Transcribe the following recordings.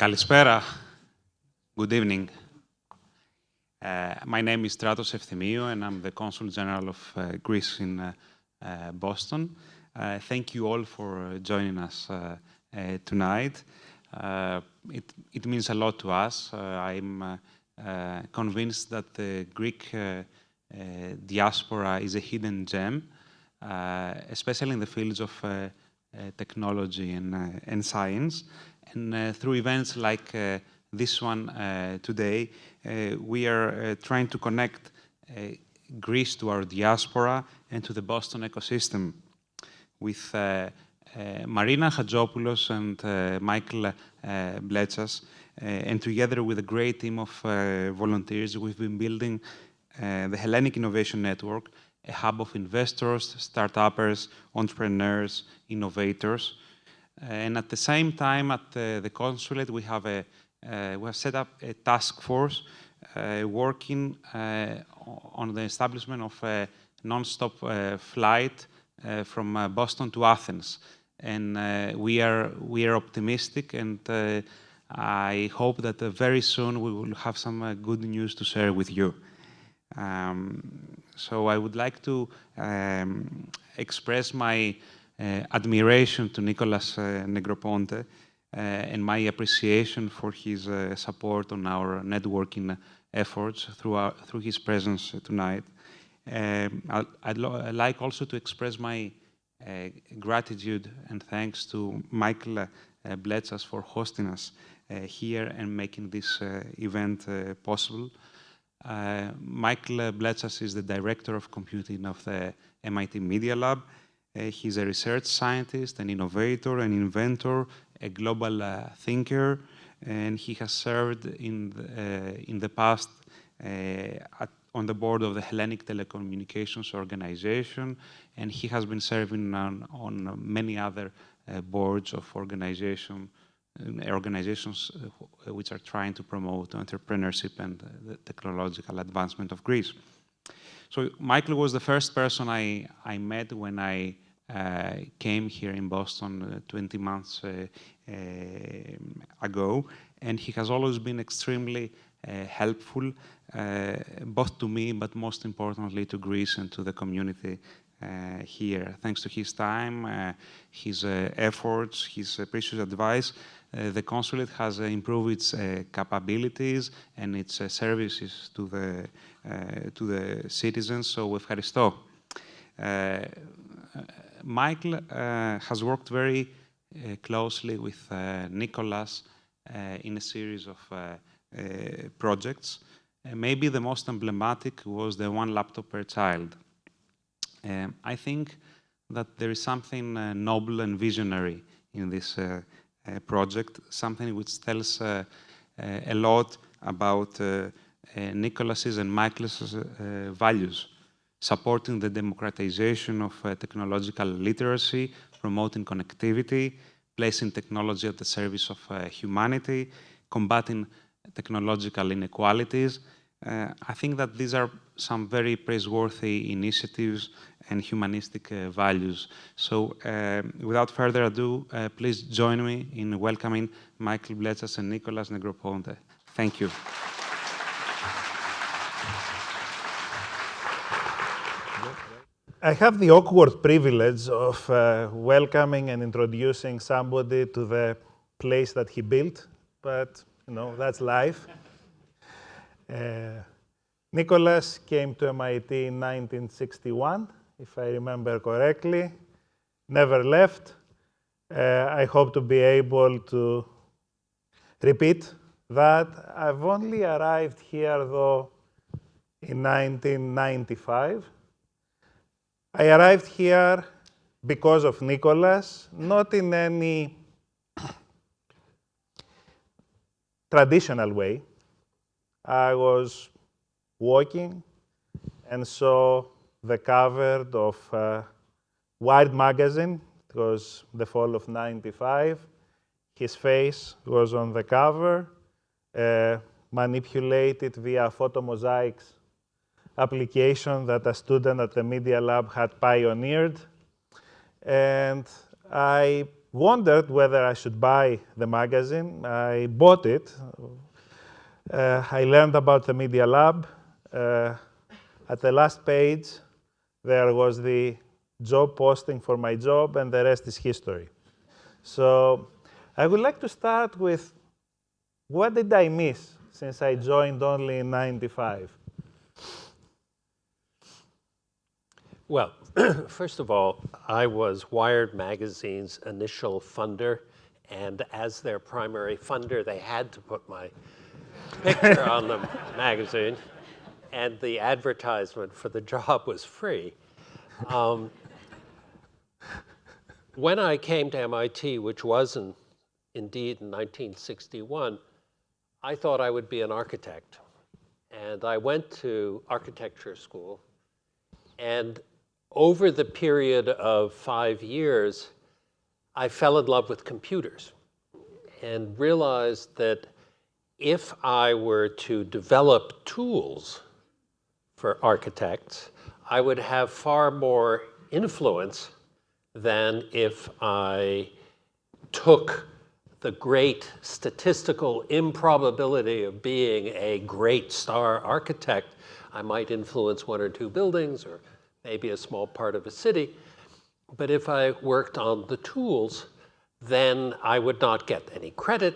Kalispera. Good evening. My name is Stratos Efthymiou, and I'm the Consul General of Greece in Boston. Thank you all for joining us tonight. It means a lot to us. I'm convinced that the Greek diaspora is a hidden gem, especially in the fields of technology and science. And through events like this one today, we are trying to connect Greece to our diaspora and to the Boston ecosystem. With Marina Hatsopoulos and Michail Bletsas, and together with a great team of volunteers, we've been building the Hellenic Innovation Network, a hub of investors, start-uppers, entrepreneurs, innovators. And at the same time, at the Consulate, we have set up a task force working on the establishment of a non-stop flight from Boston to Athens. And we are optimistic, and I hope that very soon we will have some good news to share with you. So I would like to express my admiration to Nicolas Negroponte and my appreciation for his support on our networking efforts through his presence tonight. I'd like also to express my gratitude and thanks to Michail Bletsas for hosting us here and making this event possible. Michail Bletsas is the Director of Computing of the MIT Media Lab. He's a research scientist, an innovator, an inventor, a global thinker, and he has served in the past on the board of the Hellenic Telecommunications Organization, and he has been serving on many other boards of organizations which are trying to promote entrepreneurship and the technological advancement of Greece. So Michail was the first person I met when I came here in Boston 20 months ago, and he has always been extremely helpful, both to me, but most importantly to Greece and to the community here. Thanks to his time, his efforts, his precious advice, the Consulate has improved its capabilities and its services to the citizens. So ευχαριστώ. Michail has worked very closely with Nicolas in a series of projects. Maybe the most emblematic was the one laptop per child. I think that there is something noble and visionary in this project, something which tells a lot about Nicolas's and Michail's values, supporting the democratization of technological literacy, promoting connectivity, placing technology at the service of humanity, combating technological inequalities. I think that these are some very praiseworthy initiatives and humanistic values. So without further ado, please join me in welcoming Michail Bletsas and Nicolas Negroponte. Thank you. I have the awkward privilege of welcoming and introducing somebody to the place that he built, but you know, that's life. Nicolas came to MIT in 1961, if I remember correctly, never left. I hope to be able to repeat that. I've only arrived here, though, in 1995. I arrived here because of Nicolas, not in any traditional way. I was walking and saw the cover of Wired magazine. It was the fall of '95. His face was on the cover, manipulated via photomosaics application that a student at the Media Lab had pioneered. And I wondered whether I should buy the magazine. I bought it. I learned about the Media Lab. At the last page, there was the job posting for my job, and the rest is history. So I would like to start with, what did I miss since I joined only in '95? Well, first of all, I was Wired Magazine's initial funder, and as their primary funder, they had to put my picture on the magazine, and the advertisement for the job was free. When I came to MIT, which was indeed in 1961, I thought I would be an architect. And I went to architecture school, and over the period of 5 years, I fell in love with computers and realized that if I were to develop tools for architects, I would have far more influence than if I took the great statistical improbability of being a great star architect. I might influence 1 or 2 buildings or maybe a small part of a city. But if I worked on the tools, then I would not get any credit,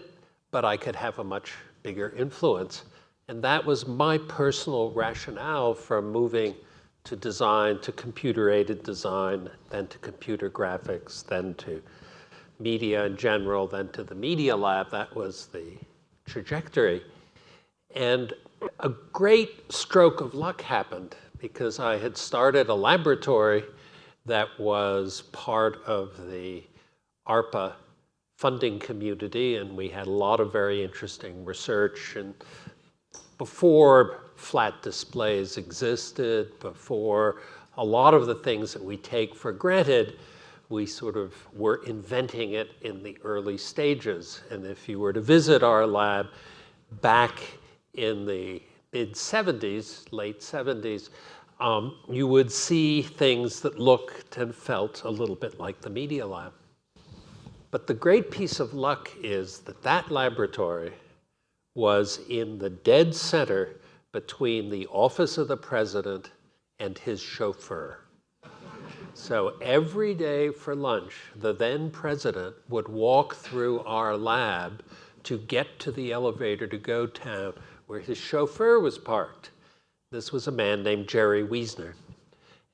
but I could have a much bigger influence. And that was my personal rationale for moving to design, to computer-aided design, then to computer graphics, then to media in general, then to the Media Lab. That was the trajectory. And a great stroke of luck happened because I had started a laboratory that was part of the ARPA funding community, and we had a lot of very interesting research. And before flat displays existed, before a lot of the things that we take for granted, we sort of were inventing it in the early stages. And if you were to visit our lab back in the mid-'70s, late '70s, you would see things that looked and felt a little bit like the Media Lab. But the great piece of luck is that that laboratory was in the dead center between the office of the president and his chauffeur. So every day for lunch, the then president would walk through our lab to get to the elevator to go down where his chauffeur was parked. This was a man named Jerry Wiesner.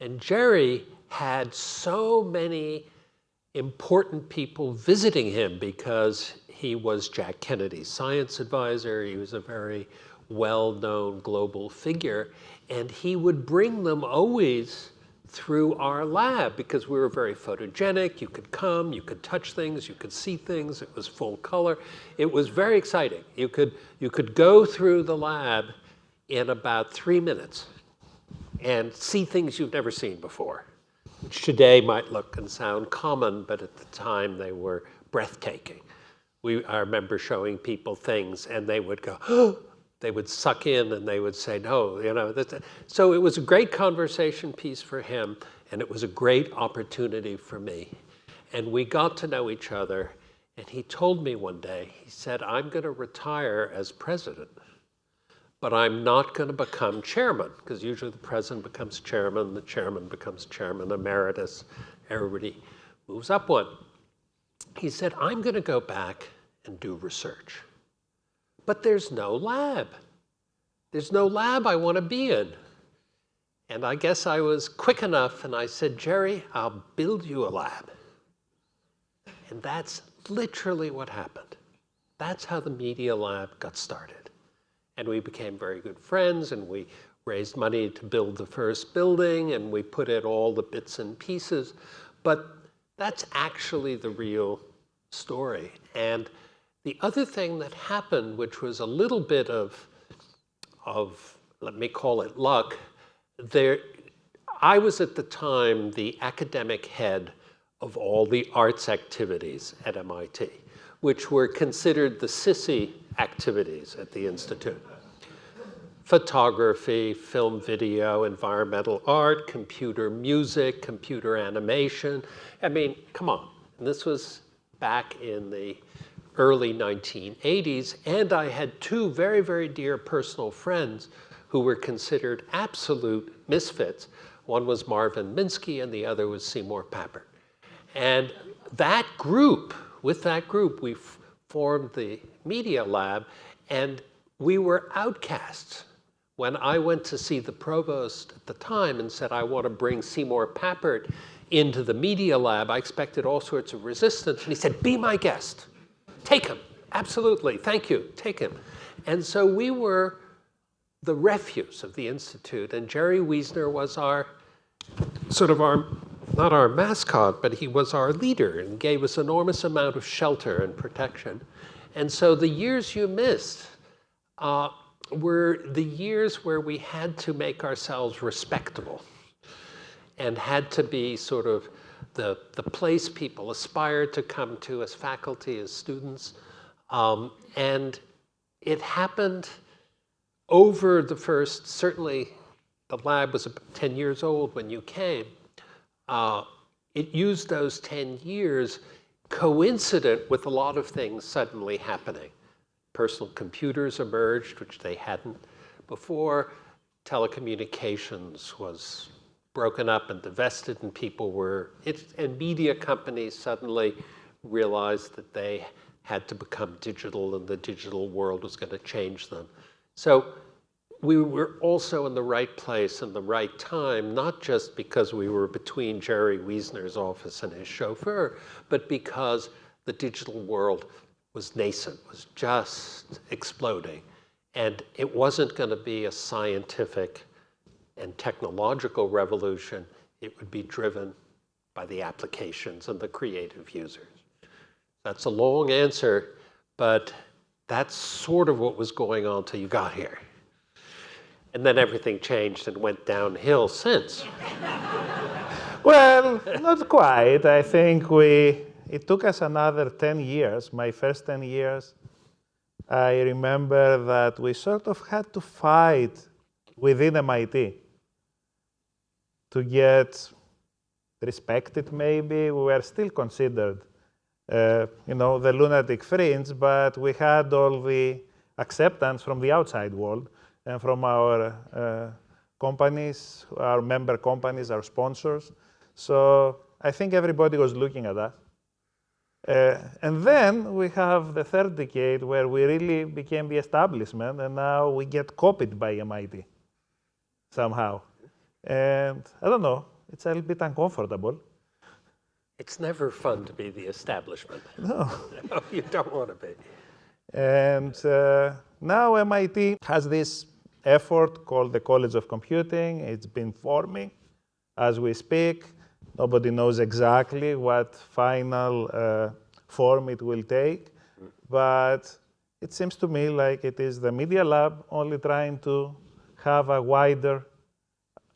And Jerry had so many important people visiting him because he was Jack Kennedy's science advisor. He was a very well-known global figure. And he would bring them always through our lab because we were very photogenic. You could come, you could touch things, you could see things. It was full color. It was very exciting. You could go through the lab in about 3 minutes and see things you've never seen before, which today might look and sound common, but at the time they were breathtaking. I remember showing people things and they would go, oh, they would suck in and they would say, no, you know. So it was a great conversation piece for him, and it was a great opportunity for me. And we got to know each other, and he told me one day, he said, I'm going to retire as president, but I'm not going to become chairman, because usually the president becomes chairman, the chairman becomes chairman emeritus, everybody moves up one. He said, I'm going to go back and do research. But there's no lab. There's no lab I want to be in. And I guess I was quick enough, and I said, Jerry, I'll build you a lab. And that's literally what happened. That's how the Media Lab got started. And we became very good friends, and we raised money to build the first building, and we put in all the bits and pieces. But that's actually the real story. And the other thing that happened, which was a little bit of let me call it luck, I was at the time the academic head of all the arts activities at MIT, which were considered the sissy activities at the Institute. Photography, film, video, environmental art, computer music, computer animation. I mean, come on. And this was back in the early 1980s, and I had two very, very dear personal friends who were considered absolute misfits. One was Marvin Minsky, and the other was Seymour Papert. And that group, with that group, we formed the Media Lab, and we were outcasts. When I went to see the provost at the time and said, I want to bring Seymour Papert into the Media Lab, I expected all sorts of resistance. And he said, be my guest. Take him. Absolutely. Thank you. Take him. And so we were the refuse of the Institute. And Jerry Wiesner was our, not our mascot, but he was our leader and gave us enormous amount of shelter and protection. And so the years you missed were the years where we had to make ourselves respectable and had to be sort of the place people aspired to come to as faculty, as students. And it happened over the first, certainly the lab was 10 years old when you came. It used those 10 years coincident with a lot of things suddenly happening. Personal computers emerged, which they hadn't before. Telecommunications was broken up and divested, and and media companies suddenly realized that they had to become digital, and the digital world was going to change them. So we were also in the right place in the right time, not just because we were between Jerry Wiesner's office and his chauffeur, but because the digital world was nascent, was just exploding. And it wasn't going to be a scientific and technological revolution. It would be driven by the applications and the creative users. That's a long answer, but that's sort of what was going on till you got here. And then everything changed and went downhill since. Well, not quite. I think it took us another 10 years. My first 10 years, I remember that we sort of had to fight within MIT to get respected, maybe. We were still considered, the lunatic fringe, but we had all the acceptance from the outside world and from our companies, our member companies, our sponsors. So I think everybody was looking at us. And then we have the third decade where we really became the establishment, and now we get copied by MIT somehow. And I don't know, it's a little bit uncomfortable. It's never fun to be the establishment. No. No, you don't want to be. And now MIT has this effort called the College of Computing. It's been forming as we speak. Nobody knows exactly what final form it will take, but it seems to me like it is the Media Lab only trying to have a wider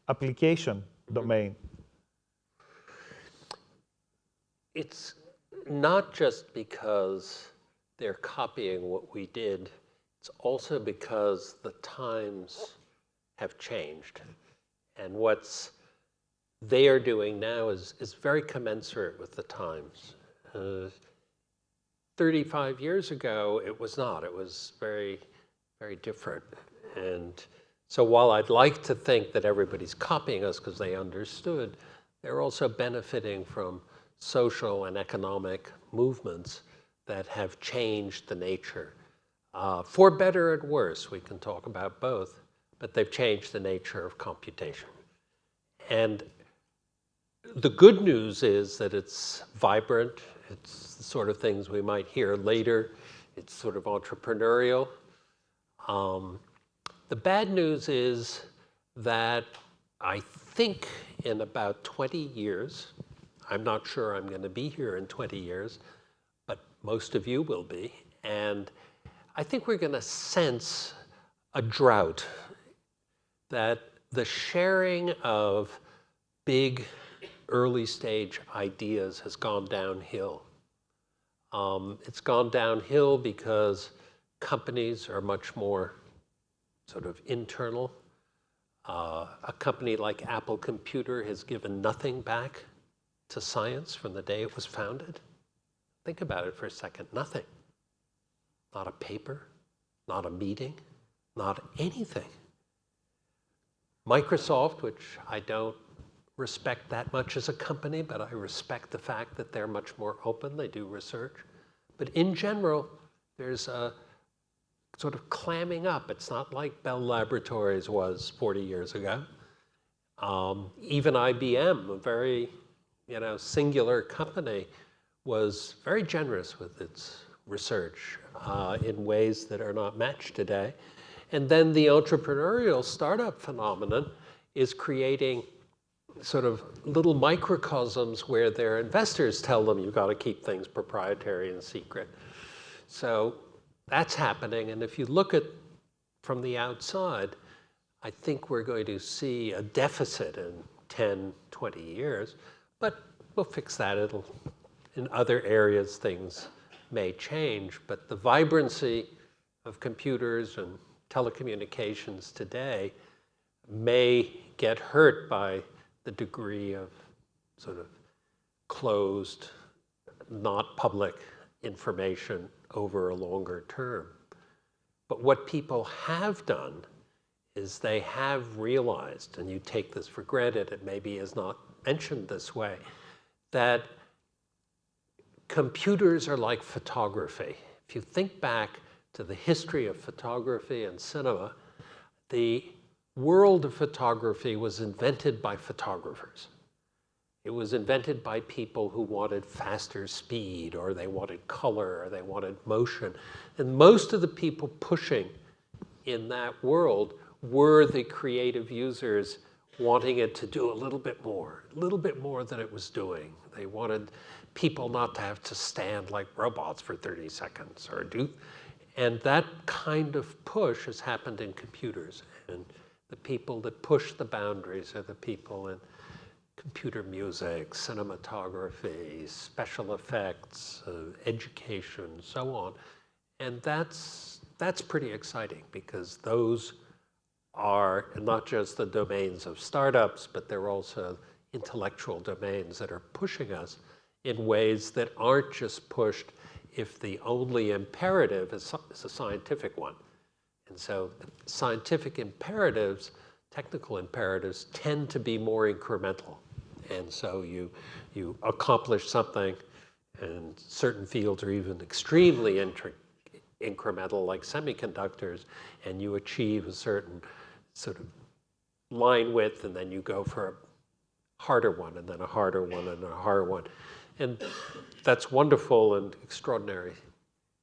application domain. It's not just because they're copying what we did, it's also because the times have changed. And what's they are doing now is very commensurate with the times. 35 years ago, it was not. It was very, very different. And so while I'd like to think that everybody's copying us because they understood, they're also benefiting from social and economic movements that have changed the nature. For better and worse, we can talk about both, but they've changed the nature of computation. And the good news is that it's vibrant. It's the sort of things we might hear later. It's sort of entrepreneurial. The bad news is that I think in about 20 years, I'm not sure I'm going to be here in 20 years, but most of you will be. And I think we're going to sense a drought, that the sharing of big early stage ideas has gone downhill. It's gone downhill because companies are much more sort of internal. A company like Apple Computer has given nothing back to science from the day it was founded. Think about it for a second. Nothing. Not a paper, not a meeting, not anything. Microsoft, which I don't respect that much as a company, but I respect the fact that they're much more open. They do research. But in general, there's a sort of clamming up. It's not like Bell Laboratories was 40 years ago. Even IBM, a very singular company, was very generous with its research in ways that are not matched today. And then the entrepreneurial startup phenomenon is creating sort of little microcosms where their investors tell them you've got to keep things proprietary and secret. So that's happening. And if you look at from the outside, I think we're going to see a deficit in 10, 20 years, but we'll fix that. In other areas, things may change, but the vibrancy of computers and telecommunications today may get hurt by the degree of sort of closed, not public information over a longer term. But what people have done is they have realized, and you take this for granted, it maybe is not mentioned this way, that computers are like photography. If you think back to the history of photography and cinema, the world of photography was invented by photographers. It was invented by people who wanted faster speed, or they wanted color, or they wanted motion. And most of the people pushing in that world were the creative users wanting it to do a little bit more than it was doing. They wanted people not to have to stand like robots for 30 seconds or do. And that kind of push has happened in computers. And the people that push the boundaries are the people in computer music, cinematography, special effects, education, so on. And that's pretty exciting, because those are not just the domains of startups, but they're also intellectual domains that are pushing us in ways that aren't just pushed if the only imperative is a scientific one. And so scientific imperatives, technical imperatives, tend to be more incremental. And so you accomplish something, and certain fields are even extremely incremental, like semiconductors, and you achieve a certain sort of line width, and then you go for a harder one, and then a harder one, and a harder one. And that's wonderful and extraordinary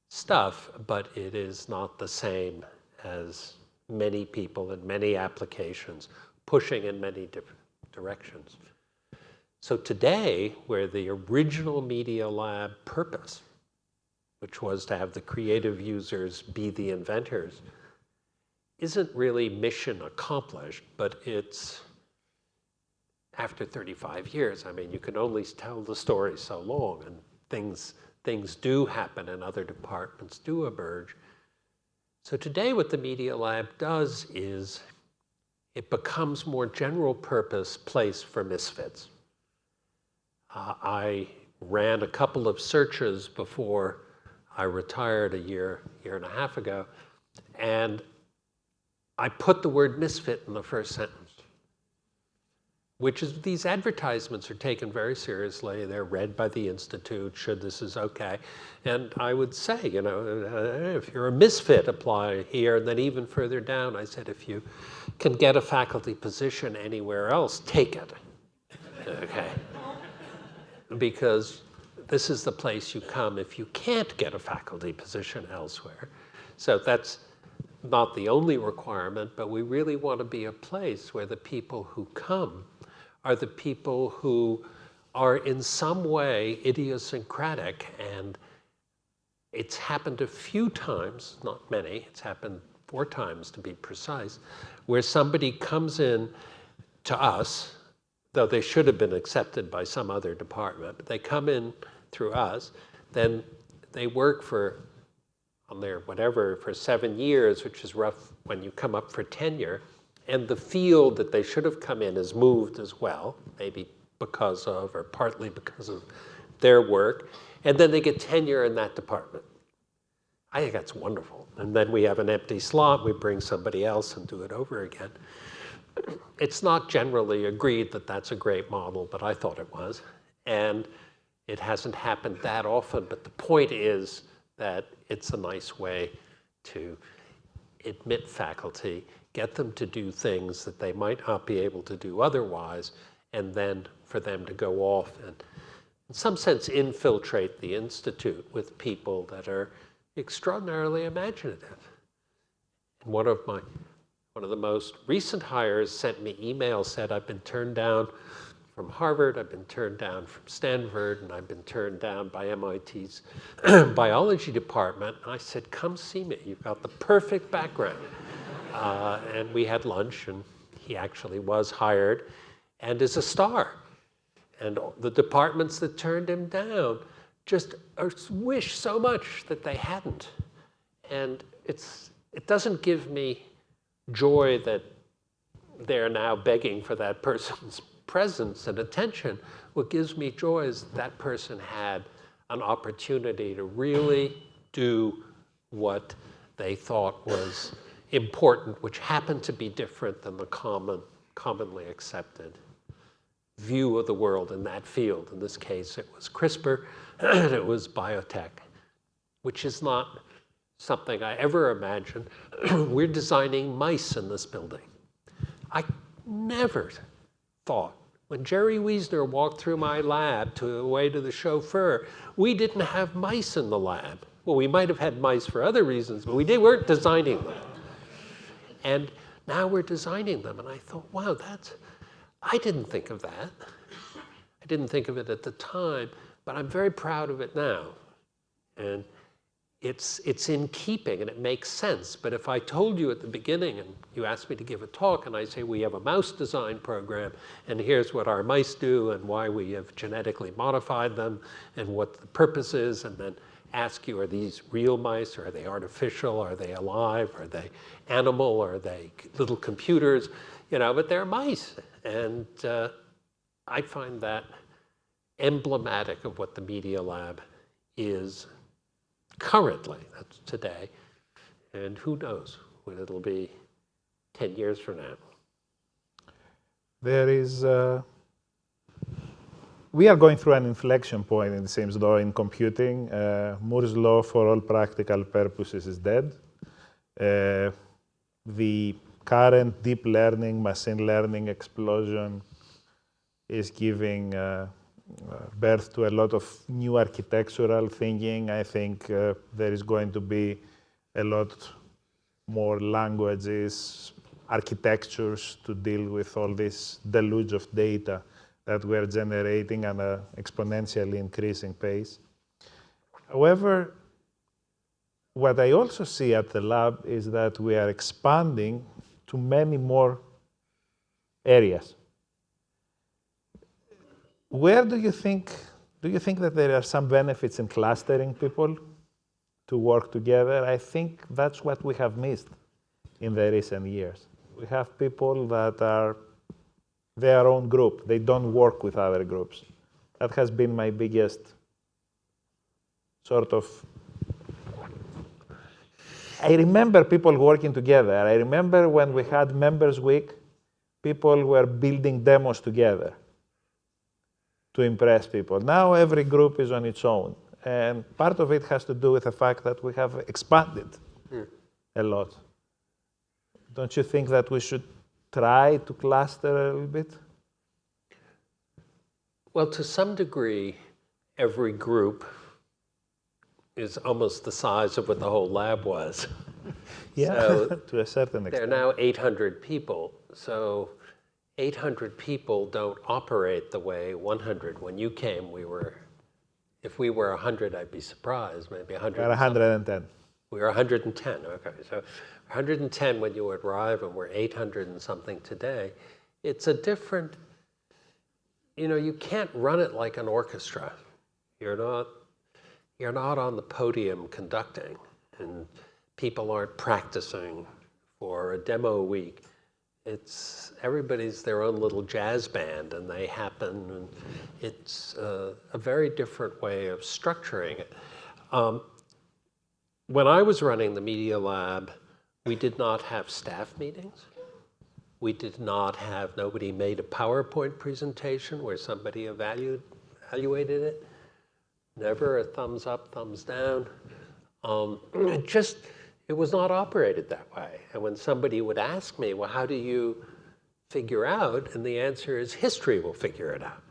stuff, but it is not the same as many people in many applications pushing in many different directions. So today, where the original Media Lab purpose, which was to have the creative users be the inventors, isn't really mission accomplished, but it's after 35 years. I mean, you can only tell the story so long, and things do happen and other departments do emerge. So today what the Media Lab does is it becomes more general purpose place for misfits. I ran a couple of searches before I retired a year and a half ago, and I put the word misfit in the first sentence, which is these advertisements are taken very seriously. They're read by the Institute, should this is okay. And I would say, if you're a misfit, apply here. And then even further down, I said, if you can get a faculty position anywhere else, take it, okay? Because this is the place you come if you can't get a faculty position elsewhere. So that's not the only requirement, but we really want to be a place where the people who come are the people who are in some way idiosyncratic. And it's happened a few times, not many, it's happened 4 times to be precise, where somebody comes in to us, though they should have been accepted by some other department, but they come in through us, then they work on their whatever for 7 years, which is rough when you come up for tenure, and the field that they should have come in is moved as well, maybe because of or partly because of their work, and then they get tenure in that department. I think that's wonderful. And then we have an empty slot, we bring somebody else and do it over again. It's not generally agreed that that's a great model, but I thought it was. And it hasn't happened that often, but the point is that it's a nice way to admit faculty, get them to do things that they might not be able to do otherwise, and then for them to go off and, in some sense, infiltrate the institute with people that are extraordinarily imaginative. And one of the most recent hires sent me emails, said, I've been turned down from Harvard, I've been turned down from Stanford, and I've been turned down by MIT's biology department. And I said, come see me, you've got the perfect background. And we had lunch, and he actually was hired and is a star. And the departments that turned him down just wish so much that they hadn't. And it doesn't give me joy that they're now begging for that person's presence and attention. What gives me joy is that person had an opportunity to really do what they thought was important, which happened to be different than the commonly accepted view of the world in that field. In this case, it was CRISPR, and it was biotech, which is not something I ever imagined. We're designing mice in this building. I never thought, when Jerry Wiesner walked through my lab away to the chauffeur, we didn't have mice in the lab. Well, we might have had mice for other reasons, but we weren't designing them. And now we're designing them, and I thought, wow, I didn't think of that. I didn't think of it at the time, but I'm very proud of it now. And it's in keeping, and it makes sense. But if I told you at the beginning, and you asked me to give a talk, and I say, we have a mouse design program, and here's what our mice do, and why we have genetically modified them, and what the purpose is, and then ask you, are these real mice, or are they artificial, are they alive, are they animal, are they little computers? But they're mice. And I find that emblematic of what the Media Lab is currently, that's today. And who knows what it'll be 10 years from now. We are going through an inflection point, it seems, though, in computing. Moore's law, for all practical purposes, is dead. The current deep learning, machine learning explosion is giving birth to a lot of new architectural thinking. I think there is going to be a lot more languages, architectures to deal with all this deluge of data that we're generating at an exponentially increasing pace. However, what I also see at the lab is that we are expanding to many more areas. Where do you think that there are some benefits in clustering people to work together? I think that's what we have missed in the recent years. We have people that are their own group. They don't work with other groups. That has been my biggest sort of... I remember people working together. I remember when we had Members Week, people were building demos together to impress people. Now every group is on its own. And part of it has to do with the fact that we have expanded a lot. Don't you think that we should try to cluster a little bit? Well, to some degree, every group is almost the size of what the whole lab was. Yeah, so to a certain extent. There are now 800 people. So 800 people don't operate the way 100. When you came, if we were 100, I'd be surprised, maybe 100. We're 110. We were 110, okay. So 110 when you arrive, and we're 800 and something today. It's a different, you can't run it like an orchestra. You're not on the podium conducting, and people aren't practicing for a demo week. everybody's their own little jazz band, and they happen, and it's a very different way of structuring it. When I was running the Media Lab, we did not have staff meetings. We did not have, nobody made a PowerPoint presentation where somebody evaluated it. Never a thumbs up, thumbs down. It was not operated that way. And when somebody would ask me, well, how do you figure out? And the answer is history will figure it out.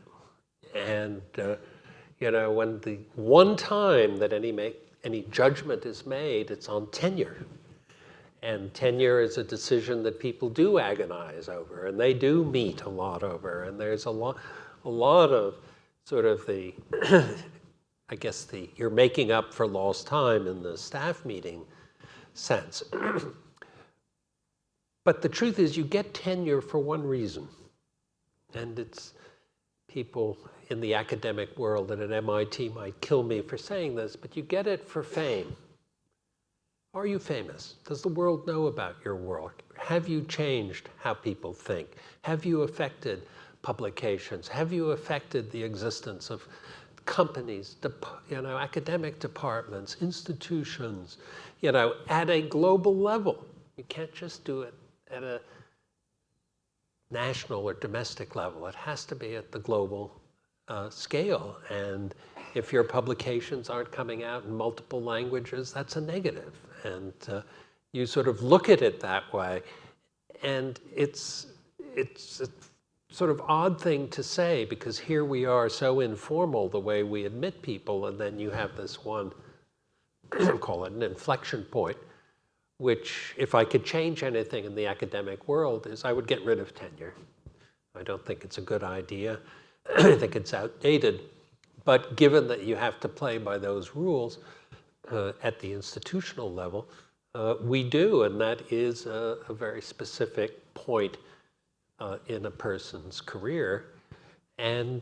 And when the one time that any judgment is made, it's on tenure. And tenure is a decision that people do agonize over, and they do meet a lot over. And there's a lot of sort of you're making up for lost time in the staff meeting sense. But the truth is, you get tenure for one reason. And it's people in the academic world and at MIT might kill me for saying this, but you get it for fame. Are you famous? Does the world know about your work? Have you changed how people think? Have you affected publications? Have you affected the existence of companies, academic departments, institutions, at a global level? You can't just do it at a national or domestic level. It has to be at the global scale. And if your publications aren't coming out in multiple languages, that's a negative. And you sort of look at it that way. And it's a sort of odd thing to say, because here we are so informal the way we admit people, and then you have this one, call it an inflection point, which, if I could change anything in the academic world, is I would get rid of tenure. I don't think it's a good idea. I think it's outdated. But given that you have to play by those rules at the institutional level, we do, and that is a very specific point in a person's career. And,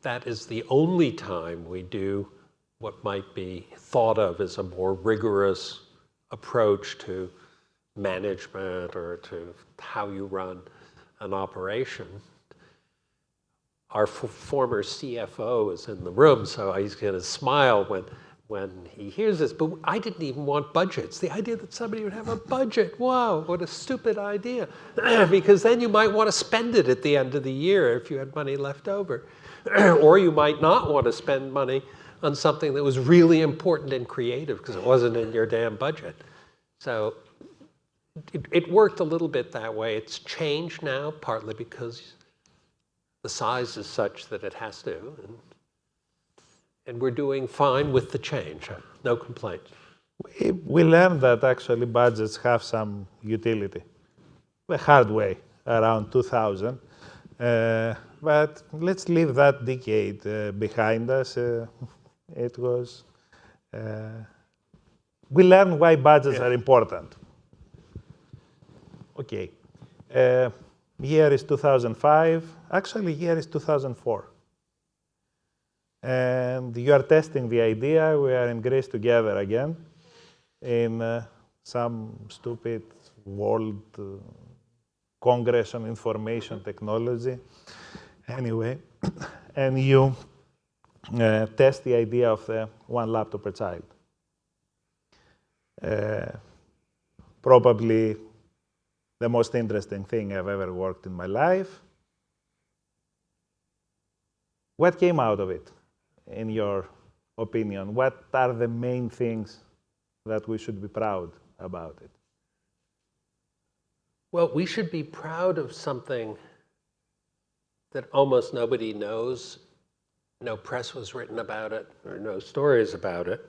that is the only time we do what might be thought of as a more rigorous approach to management or to how you run an operation. Our former CFO is in the room, so he's going to smile when he hears this. But I didn't even want budgets. The idea that somebody would have a budget, wow, what a stupid idea. Because then you might want to spend it at the end of the year if you had money left over. Or you might not want to spend money on something that was really important and creative because it wasn't in your damn budget. So it worked a little bit that way. It's changed now, partly because the size is such that it has to. And we're doing fine with the change. No complaints. We learned that actually budgets have some utility, the hard way, around 2000. But let's leave that decade behind us. It was, we learned why budgets are important. Okay. Year is 2005. Actually, year is 2004. And you are testing the idea. We are in Greece together again in some stupid World Congress on Information Technology. Anyway, and you test the idea of the one laptop per child. Probably the most interesting thing I've ever worked in my life. What came out of it, in your opinion? What are the main things that we should be proud about it? Well, we should be proud of something that almost nobody knows. No press was written about it, or no stories about it.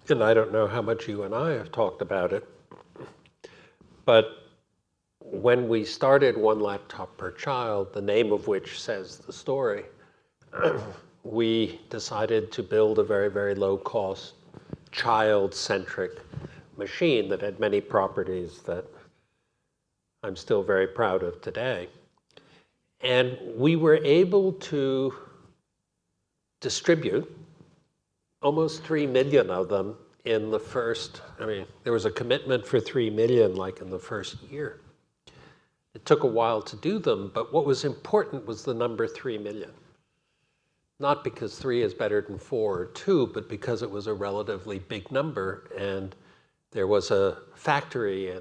And I don't know how much you and I have talked about it. But when we started One Laptop Per Child, the name of which says the story, we decided to build a very, very low-cost, child-centric machine that had many properties that I'm still very proud of today. And we were able to distribute almost 3 million of them in the first, there was a commitment for 3 million like in the first year. It took a while to do them, but what was important was the number 3 million. Not because 3 is better than 4 or 2, but because it was a relatively big number, and there was a factory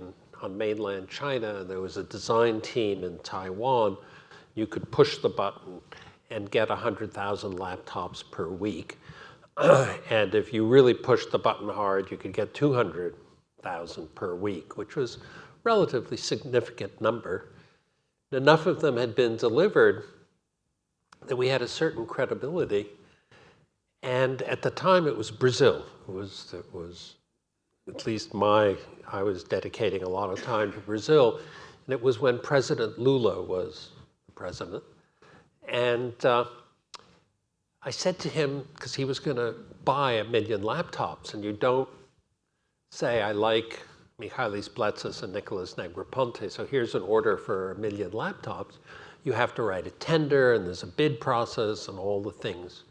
on mainland China, and there was a design team in Taiwan. You could push the button and get 100,000 laptops per week. And if you really pushed the button hard, you could get 200,000 per week, which was relatively significant number. Enough of them had been delivered that we had a certain credibility. And at the time, it was Brazil. It was at least I was dedicating a lot of time to Brazil. And it was when President Lula was the president. And I said to him, because he was going to buy 1 million laptops, and you don't say, I like Michail Bletsas and Nicolas Negroponte, so here's an order for 1 million laptops. You have to write a tender, and there's a bid process, and all the things.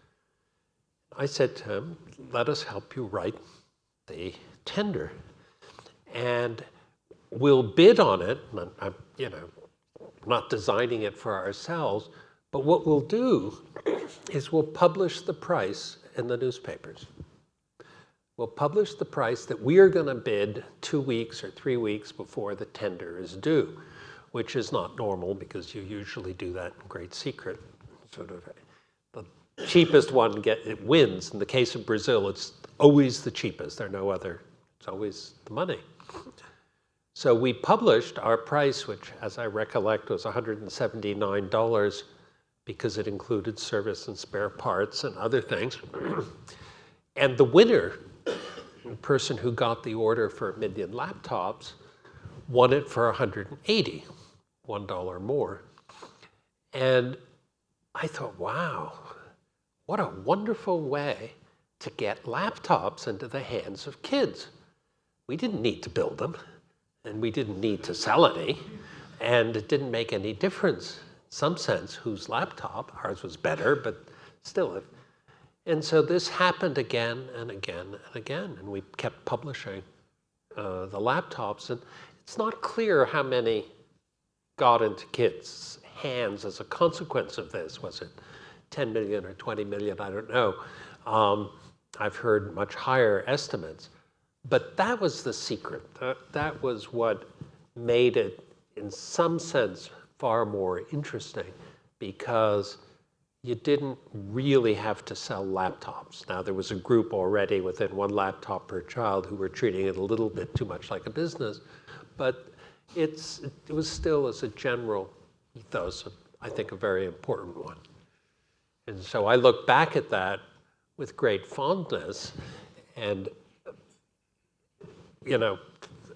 I said to him, let us help you write the tender. And we'll bid on it. I'm not designing it for ourselves, but what we'll do is we'll publish the price in the newspapers. We'll publish the price that we are going to bid 2 weeks or 3 weeks before the tender is due, which is not normal because you usually do that in great secret. Sort of, the cheapest one it wins. In the case of Brazil, it's always the cheapest. There are no other. It's always the money. So we published our price, which, as I recollect, was $179 because it included service and spare parts and other things. And the winner, the person who got the order for 1 million laptops, won it for $180, $1 more. And I thought, wow, what a wonderful way to get laptops into the hands of kids. We didn't need to build them, and we didn't need to sell any, and it didn't make any difference, in some sense, whose laptop. Ours was better, but still. And so this happened again and again and again, and we kept publishing the laptops. And it's not clear how many got into kids' hands as a consequence of this. Was it 10 million or 20 million? I don't know. I've heard much higher estimates. But that was the secret. That was what made it, in some sense, far more interesting, because you didn't really have to sell laptops. Now, there was a group already within 1 laptop per child who were treating it a little bit too much like a business, but it was still, as a general ethos, I think, a very important one. And so I look back at that with great fondness, and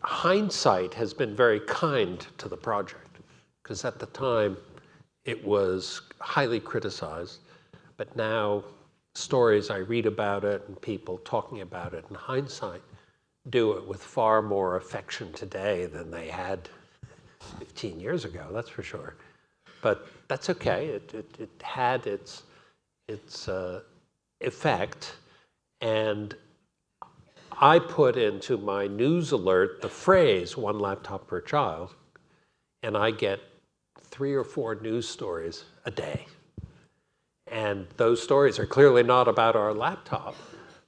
hindsight has been very kind to the project, because at the time it was highly criticized, but now stories I read about it and people talking about it in hindsight do it with far more affection today than they had 15 years ago, that's for sure. But that's okay. It had its effect, and I put into my news alert the phrase 1 laptop per child, and I get 3 or 4 news stories a day. And those stories are clearly not about our laptop,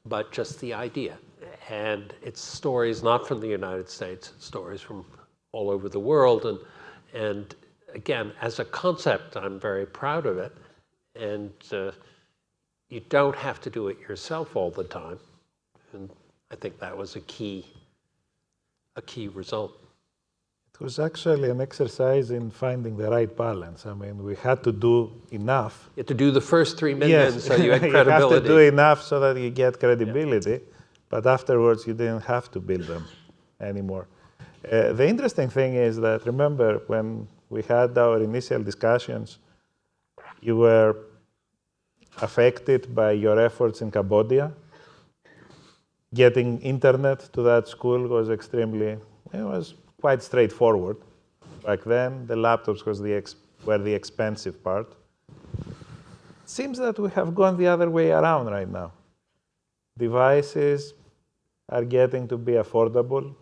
but just the idea. And it's stories not from the United States, it's stories from all over the world. And again, as a concept, I'm very proud of it. And you don't have to do it yourself all the time. And I think that was a key result. It was actually an exercise in finding the right balance. I mean, we had to do enough. You had to do the first 3 million, yes. So you had credibility. You have to do enough so that you get credibility, yeah. But afterwards you didn't have to build them anymore. The interesting thing is that, remember, when we had our initial discussions, you were affected by your efforts in Cambodia. Getting internet to that school was it was quite straightforward. Back then, the laptops were the expensive part. It seems that we have gone the other way around right now. Devices are getting to be affordable.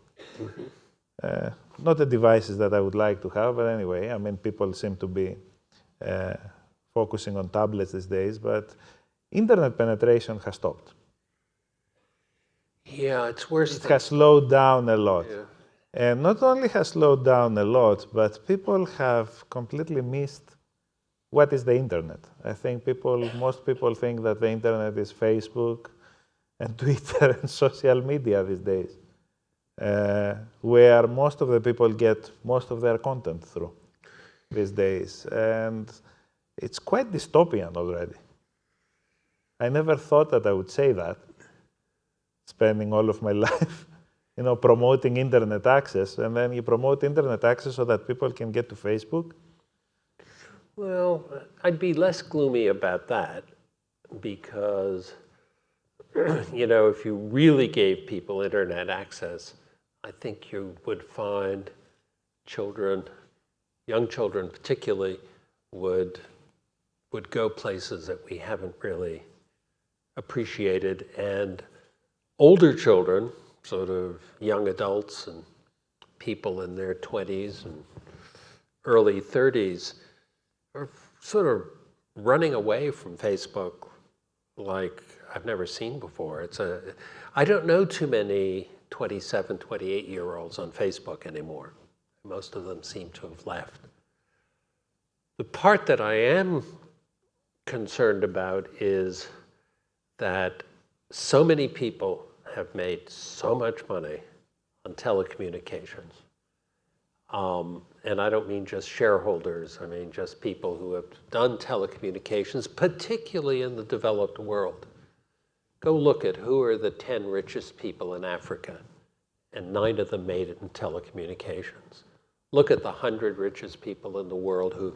Not the devices that I would like to have, but anyway, I mean, people seem to be focusing on tablets these days, but internet penetration has stopped. Yeah, it's worse. It has slowed down a lot. Yeah. And not only has slowed down a lot, but people have completely missed what is the internet. I think most people think that the internet is Facebook and Twitter and social media these days, where most of the people get most of their content through these days. And it's quite dystopian already. I never thought that I would say that, spending all of my life, promoting internet access, and then you promote internet access so that people can get to Facebook. Well, I'd be less gloomy about that because, if you really gave people internet access, I think you would find children, young children particularly, would go places that we haven't really appreciated, and older children, sort of young adults and people in their 20s and early 30s, are sort of running away from Facebook like I've never seen before. I don't know too many 27, 28-year-olds on Facebook anymore. Most of them seem to have left. The part that I am concerned about is that so many people have made so much money on telecommunications. And I don't mean just shareholders, I mean just people who have done telecommunications, particularly in the developed world. Go look at who are the 10 richest people in Africa, and 9 of them made it in telecommunications. Look at the 100 richest people in the world who,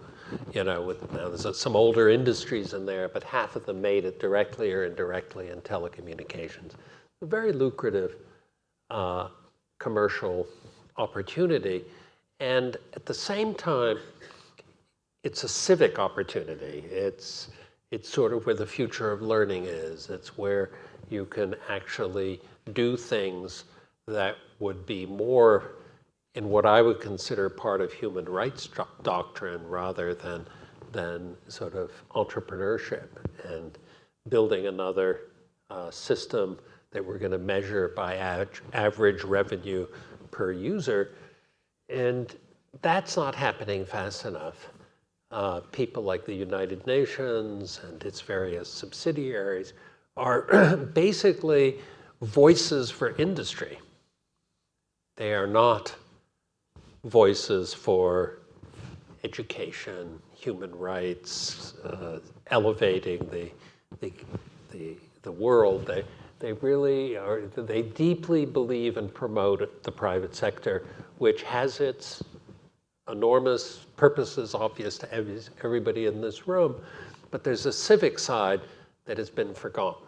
now there's some older industries in there, but half of them made it directly or indirectly in telecommunications. A very lucrative commercial opportunity. And at the same time, it's a civic opportunity. It's sort of where the future of learning is. It's where you can actually do things that would be more in what I would consider part of human rights doctrine rather than sort of entrepreneurship and building another system that we're going to measure by average revenue per user. And that's not happening fast enough. People like the United Nations and its various subsidiaries are basically voices for industry. They are not voices for education, human rights, elevating the world. They really are, they deeply believe and promote the private sector, which has its enormous purposes obvious to everybody in this room, but there's a civic side that has been forgotten.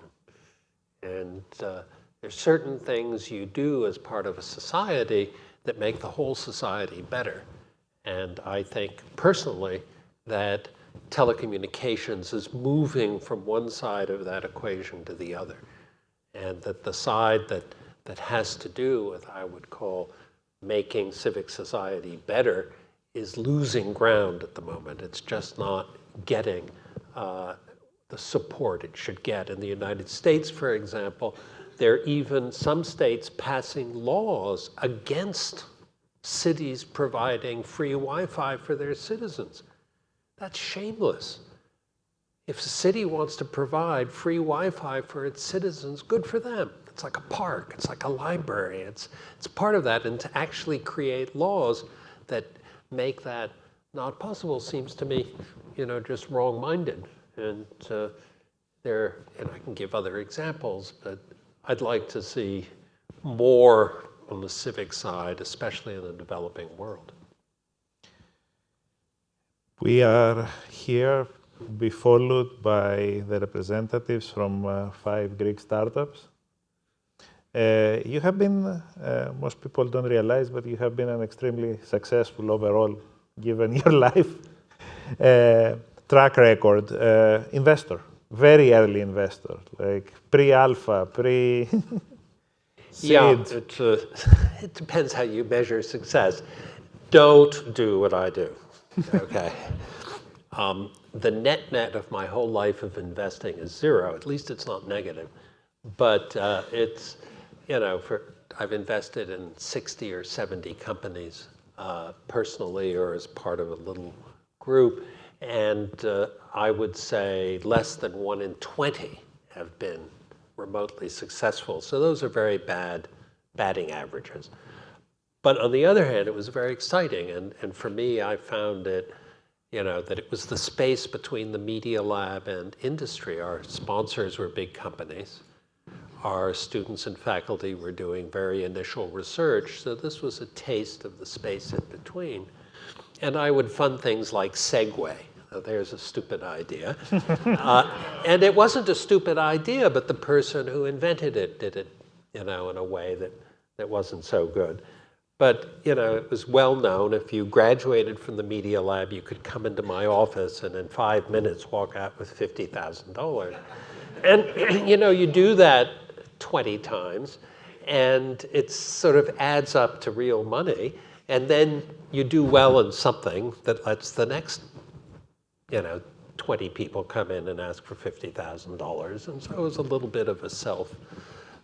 And there's certain things you do as part of a society that make the whole society better. And I think personally that telecommunications is moving from one side of that equation to the other. And that the side that has to do with, I would call, making civic society better is losing ground at the moment. It's just not getting the support it should get. In the United States, for example, there are even some states passing laws against cities providing free Wi-Fi for their citizens. That's shameless. If a city wants to provide free Wi-Fi for its citizens, good for them. It's like a park, it's like a library, it's part of that. And to actually create laws that make that not possible seems to me, just wrong-minded. And I can give other examples, but I'd like to see more on the civic side, especially in the developing world. We are here be followed by the representatives from 5 Greek startups. You have been, most people don't realize, but you have been an extremely successful overall, given your life track record, investor, very early investor, like pre-alpha, seed? Yeah, it depends how you measure success. Don't do what I do, okay? The net of my whole life of investing is zero. At least it's not negative. But it's, I've invested in 60 or 70 companies personally or as part of a little group. And I would say less than 1 in 20 have been remotely successful. So those are very bad batting averages. But on the other hand, it was very exciting. And for me, I found it, that it was the space between the Media Lab and industry. Our sponsors were big companies. Our students and faculty were doing very initial research. So this was a taste of the space in between. And I would fund things like Segway. There's a stupid idea. And it wasn't a stupid idea, but the person who invented it did it, in a way that wasn't so good. But, it was well known. If you graduated from the Media Lab, you could come into my office and in 5 minutes walk out with $50,000. And, you do that 20 times, and it sort of adds up to real money. And then you do well in something that lets the next 20 people come in and ask for $50,000. And so it was a little bit of a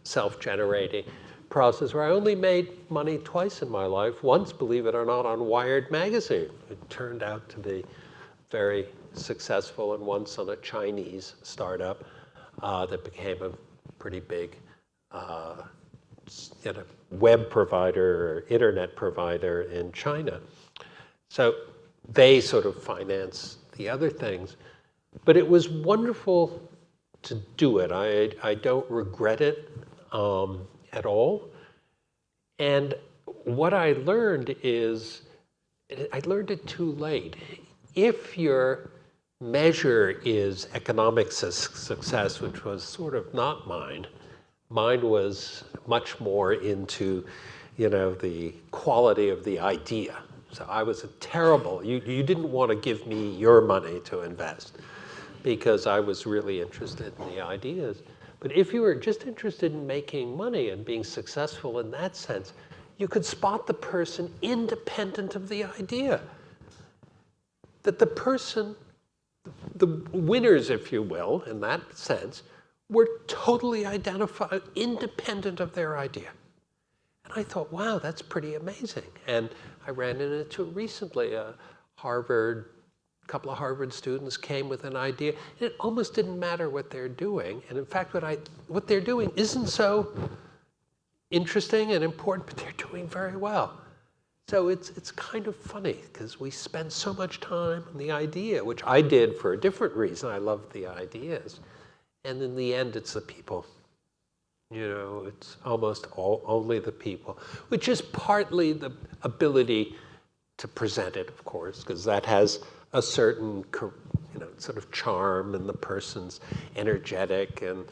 self-generating process where I only made money twice in my life. Once, believe it or not, on Wired magazine. It turned out to be very successful, and once on a Chinese startup that became a pretty big web provider or internet provider in China. So they sort of finance the other things. But it was wonderful to do it. I don't regret it at all. And what I learned is, I learned it too late. If your measure is economic success, which was sort of not mine was much more into, the quality of the idea. So I was a terrible, you didn't want to give me your money to invest because I was really interested in the ideas. But if you were just interested in making money and being successful in that sense, you could spot the person independent of the idea. That the person, the winners, if you will, in that sense, were totally identified, independent of their idea. And I thought, wow, that's pretty amazing. And I ran into it recently. A couple of Harvard students came with an idea. And it almost didn't matter what they're doing. And in fact, what they're doing isn't so interesting and important, but they're doing very well. So it's kind of funny, because we spend so much time on the idea, which I did for a different reason. I loved the ideas. And in the end, it's the people. It's almost only the people, which is partly the ability to present it, of course, because that has a certain, sort of charm, and the person's energetic, and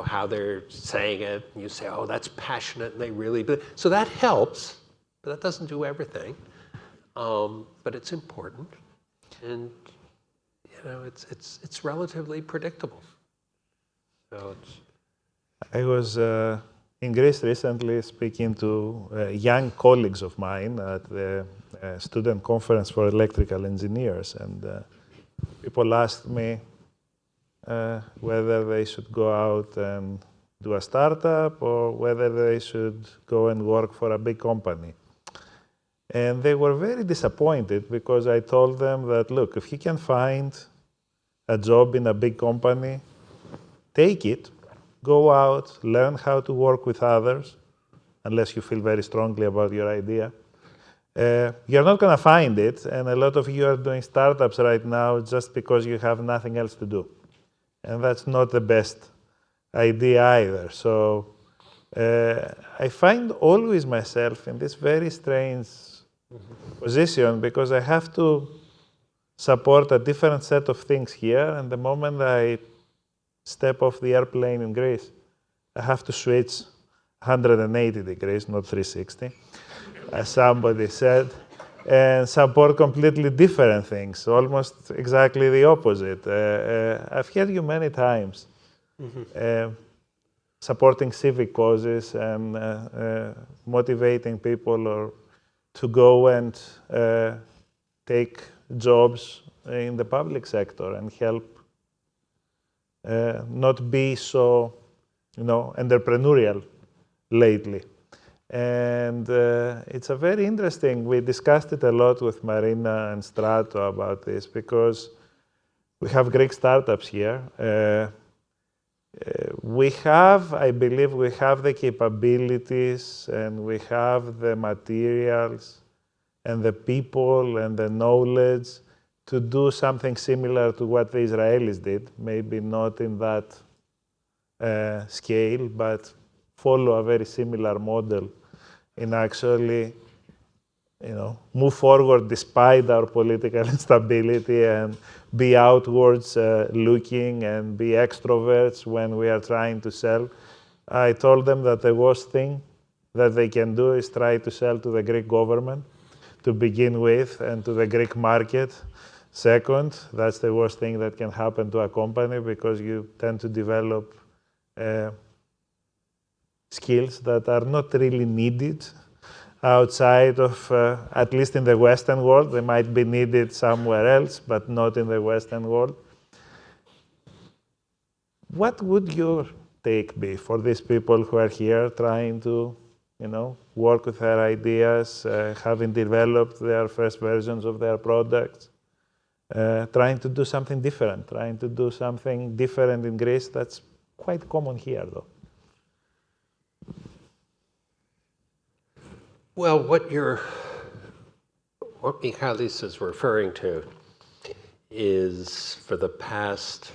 how they're saying it. And you say, oh, that's passionate, and they really. So that helps, but that doesn't do everything. But it's important, and it's relatively predictable. So I was in Greece recently speaking to young colleagues of mine at the student conference for electrical engineers, and people asked me whether they should go out and do a startup or whether they should go and work for a big company. And they were very disappointed because I told them that, look, if you can find a job in a big company, take it. Go out, learn how to work with others, unless you feel very strongly about your idea. You're not going to find it, and a lot of you are doing startups right now just because you have nothing else to do. And that's not the best idea either. So I find always myself in this very strange position, because I have to support a different set of things here, and the moment I step off the airplane in Greece, I have to switch 180 degrees, not 360, as somebody said, and support completely different things, almost exactly the opposite. I've heard you many times supporting civic causes and motivating people or to go and take jobs in the public sector and help not be so, entrepreneurial lately. And it's a very interesting, we discussed it a lot with Marina and Stratos about this because we have Greek startups here. I believe we have the capabilities and we have the materials and the people and the knowledge to do something similar to what the Israelis did, maybe not in that scale, but follow a very similar model in actually, move forward despite our political instability and be outwards looking and be extroverts when we are trying to sell. I told them that the worst thing that they can do is try to sell to the Greek government to begin with and to the Greek market. Second, that's the worst thing that can happen to a company because you tend to develop skills that are not really needed outside of, at least in the Western world. They might be needed somewhere else, but not in the Western world. What would your take be for these people who are here trying to, work with their ideas, having developed their first versions of their products, trying to do something different in Greece that's quite common here, though? Well, what Michalis is referring to is for the past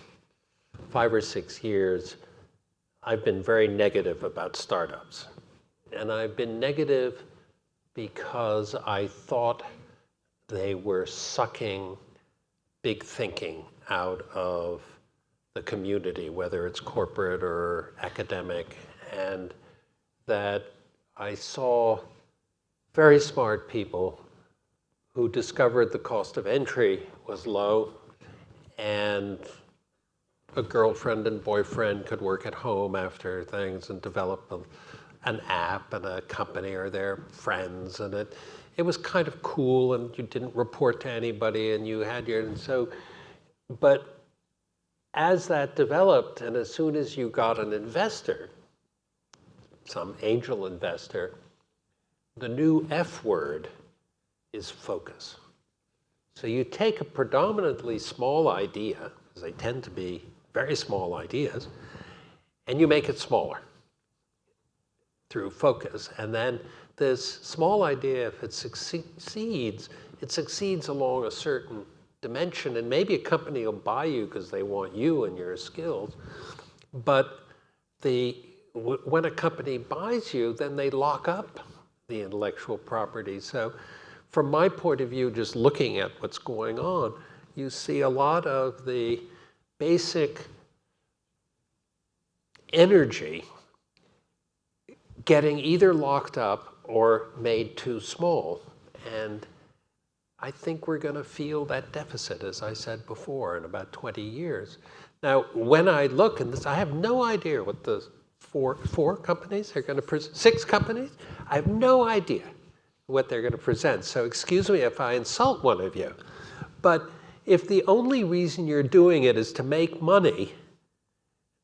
5 or 6 years, I've been very negative about startups. And I've been negative because I thought they were sucking big thinking out of the community, whether it's corporate or academic, and that I saw very smart people who discovered the cost of entry was low and a girlfriend and boyfriend could work at home after things and develop an app and a company or their friends, and it was kind of cool, and you didn't report to anybody, and you had but as that developed, and as soon as you got an investor, some angel investor, the new F word is focus. So you take a predominantly small idea, because they tend to be very small ideas, and you make it smaller through focus. And then this small idea, if it succeeds along a certain dimension, and maybe a company will buy you because they want you and your skills, but when a company buys you, then they lock up the intellectual property. So from my point of view, just looking at what's going on, you see a lot of the basic energy getting either locked up or made too small. And I think we're going to feel that deficit, as I said before, in about 20 years. Now, when I look at this, I have no idea what the four companies are going to present, 6 companies? I have no idea what they're going to present. So excuse me if I insult one of you. But if the only reason you're doing it is to make money,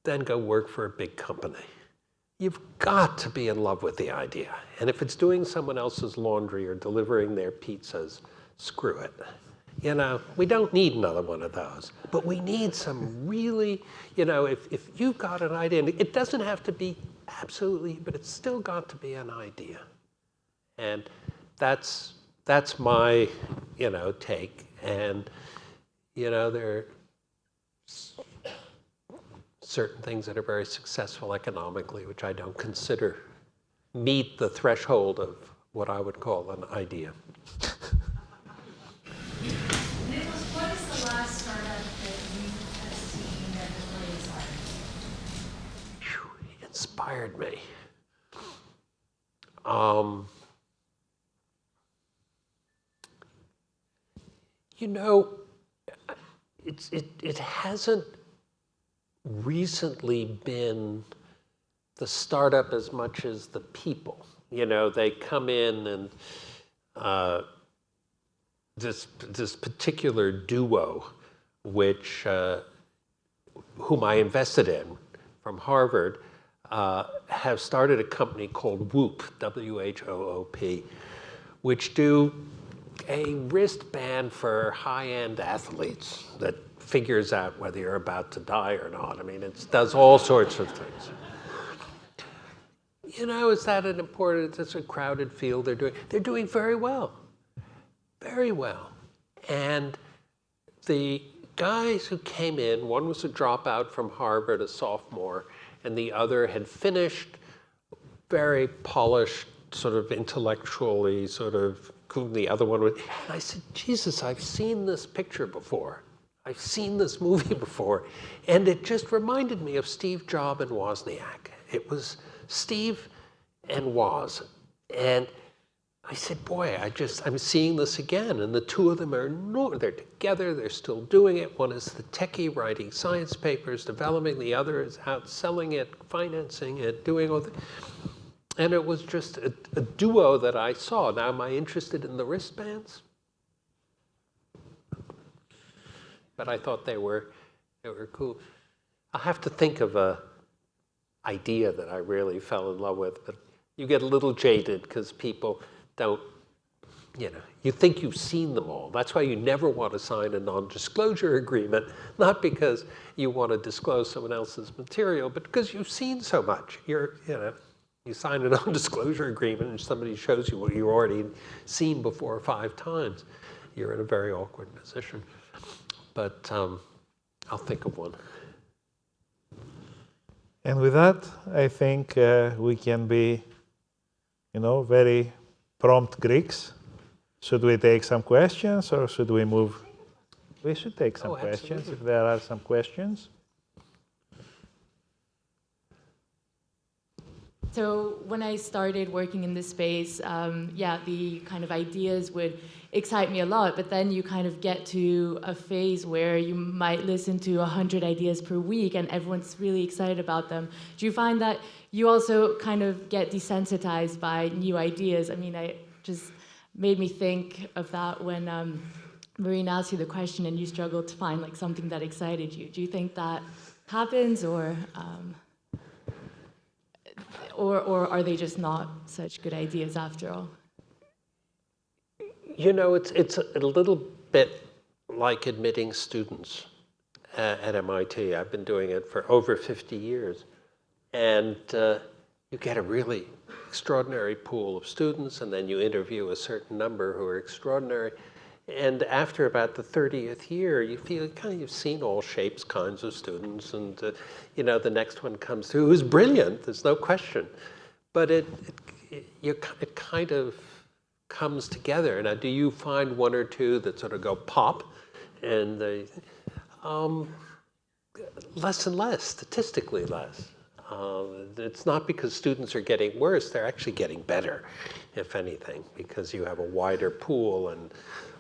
then go work for a big company. You've got to be in love with the idea. And if it's doing someone else's laundry or delivering their pizzas, screw it. We don't need another one of those. But we need some really, if you've got an idea, and it doesn't have to be absolutely, but it's still got to be an idea. And that's my, take. And, there are certain things that are very successful economically, which I don't consider meet the threshold of what I would call an idea. Nicholas, what is the last startup that you have seen that has really inspired you? Inspired me. It hasn't recently been the startup as much as the people. You know, they come in and this particular duo, which whom I invested in from Harvard, have started a company called Whoop, WHOOP, which do a wristband for high-end athletes that figures out whether you're about to die or not. I mean, it does all sorts of things. You know, is that an important, it's a crowded field they're doing very well, very well. And the guys who came in, one was a dropout from Harvard, a sophomore, and the other had finished, very polished, sort of intellectually, sort of, the other one was, and I said, Jesus, I've seen this picture before. I've seen this movie before. And it just reminded me of Steve Jobs and Wozniak. It was Steve and Woz. And I said, boy, I'm seeing this again. And the two of them they're together, they're still doing it. One is the techie writing science papers, developing, the other is out selling it, financing it, doing all the. And it was just a duo that I saw. Now, am I interested in the wristbands? But I thought they were cool. I'll have to think of a idea that I really fell in love with. But you get a little jaded because people don't, you know, you think you've seen them all. That's why you never want to sign a non-disclosure agreement, not because you want to disclose someone else's material, but because you've seen so much. You sign a non-disclosure agreement and somebody shows you what you've already seen before 5 times. You're in a very awkward position. But I'll think of one. And with that, I think we can be, very prompt Greeks. Should we take some questions or should we move? We should take some questions if there are some questions. So when I started working in this space, the kind of ideas would excite me a lot, but then you kind of get to a phase where you might listen to 100 ideas per week and everyone's really excited about them. Do you find that you also kind of get desensitized by new ideas? I mean, I just made me think of that when Marina asked you the question and you struggled to find like something that excited you. Do you think that happens or are they just not such good ideas after all? You know, it's a little bit like admitting students at MIT. I've been doing it for over 50 years. And you get a really extraordinary pool of students, and then you interview a certain number who are extraordinary. And after about the 30th year, you feel you've seen all shapes, kinds of students, and the next one comes through who's brilliant. There's no question, but it kind of comes together. Now, do you find one or two that sort of go pop, and they less and less, statistically less. It's not because students are getting worse; they're actually getting better, if anything, because you have a wider pool and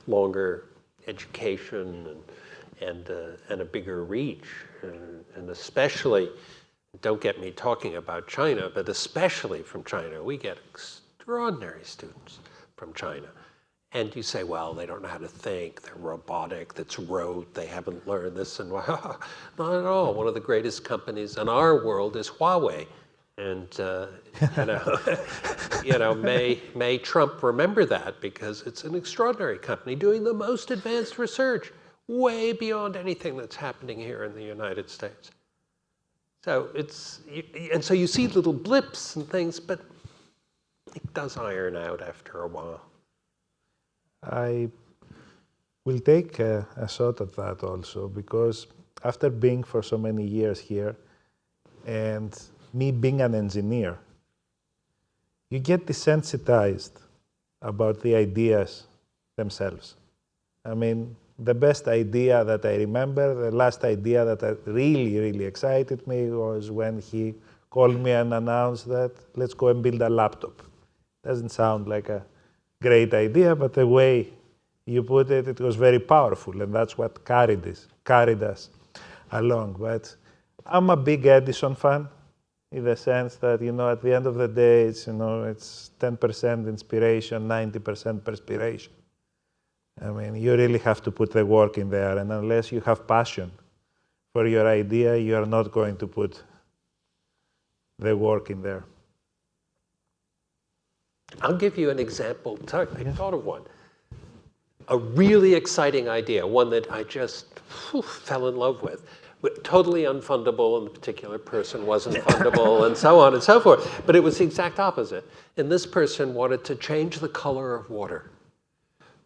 longer education and a bigger reach, and especially, don't get me talking about China, but especially from China, we get extraordinary students from China. And you say, well, they don't know how to think, they're robotic, that's rote, they haven't learned this, and not at all. One of the greatest companies in our world is Huawei. And may Trump remember that, because it's an extraordinary company doing the most advanced research, way beyond anything that's happening here in the United States. So so you see little blips and things, but it does iron out after a while. I will take a shot at that also, because after being for so many years here and me being an engineer, you get desensitized about the ideas themselves. I mean, the best idea that I remember, the last idea that really, really excited me was when he called me and announced that let's go and build a laptop. Doesn't sound like a great idea, but the way you put it, it was very powerful, and that's what carried us along. But I'm a big Edison fan. in the sense that, at the end of the day, it's 10% inspiration, 90% perspiration. I mean, you really have to put the work in there, and unless you have passion for your idea, you are not going to put the work in there. I'll give you an example. I thought of one. A really exciting idea, one that I just fell in love with. Totally unfundable, and the particular person wasn't fundable, and so on and so forth. But it was the exact opposite. And this person wanted to change the color of water.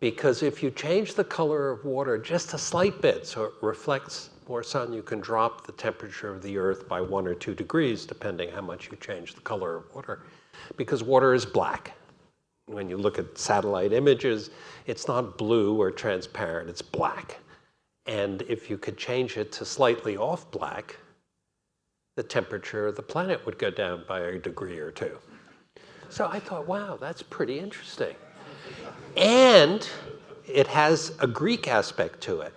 Because if you change the color of water just a slight bit, so it reflects more sun, you can drop the temperature of the Earth by 1 or 2 degrees, depending how much you change the color of water. Because water is black. When you look at satellite images, it's not blue or transparent, it's black. And if you could change it to slightly off black, the temperature of the planet would go down by 1 degree or 2. So I thought, wow, that's pretty interesting. And it has a Greek aspect to it.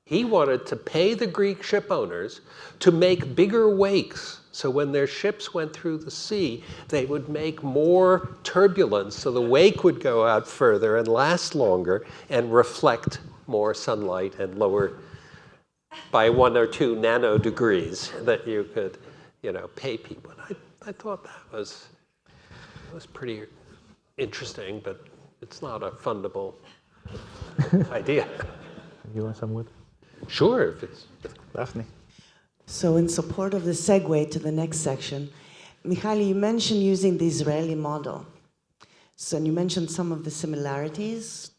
He wanted to pay the Greek ship owners to make bigger wakes. So when their ships went through the sea, they would make more turbulence, so the wake would go out further and last longer and reflect more sunlight and lower by 1 or 2 nano degrees that you could, pay people. And I thought that was pretty interesting, but it's not a fundable idea. You want some wood? Sure, if it's... Daphne. So in support of the segue to the next section, Michail, you mentioned using the Israeli model. So you mentioned some of the similarities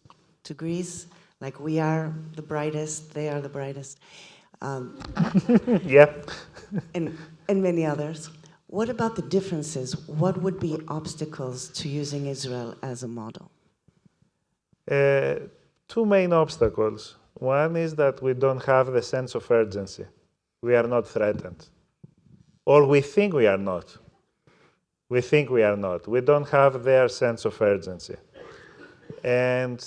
to Greece, like we are the brightest, they are the brightest. Yeah. and many others. What about the differences? What would be obstacles to using Israel as a model? 2 main obstacles. One is that we don't have the sense of urgency. We are not threatened. Or we think we are not. We think we are not. We don't have their sense of urgency. And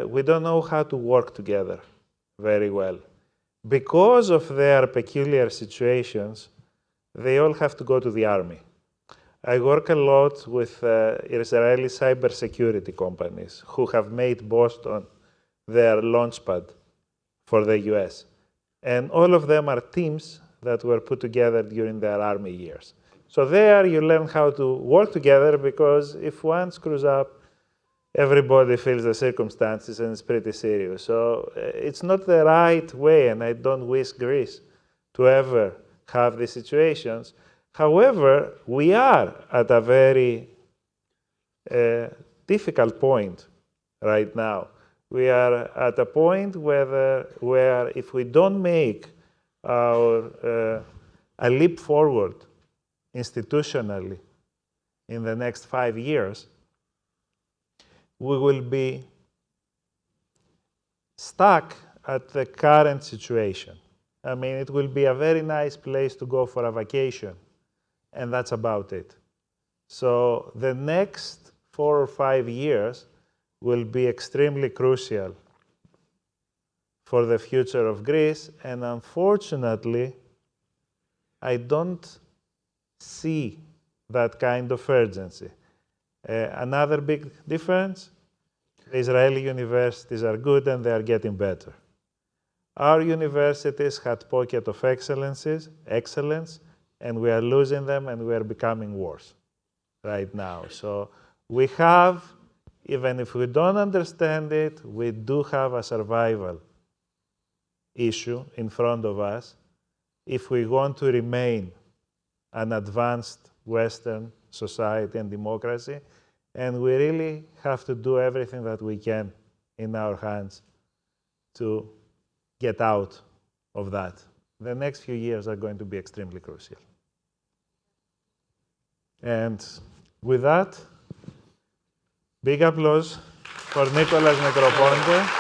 we don't know how to work together very well. Because of their peculiar situations, they all have to go to the army. I work a lot with Israeli cybersecurity companies who have made Boston their launchpad for the US. And all of them are teams that were put together during their army years. So there you learn how to work together, because if one screws up, everybody feels the circumstances and it's pretty serious. So it's not the right way, and I don't wish Greece to ever have these situations. However, we are at a very difficult point right now. We are at a point where if we don't make a leap forward institutionally in the next 5 years, we will be stuck at the current situation. I mean, it will be a very nice place to go for a vacation, and that's about it. So the next 4 or 5 years will be extremely crucial for the future of Greece, and unfortunately, I don't see that kind of urgency. Another big difference, the Israeli universities are good and they are getting better. Our universities had pockets of excellence, and we are losing them and we are becoming worse right now. So we have, even if we don't understand it, we do have a survival issue in front of us if we want to remain an advanced Western society and democracy. And we really have to do everything that we can in our hands to get out of that. The next few years are going to be extremely crucial. And with that, big applause for Nicolas Negroponte.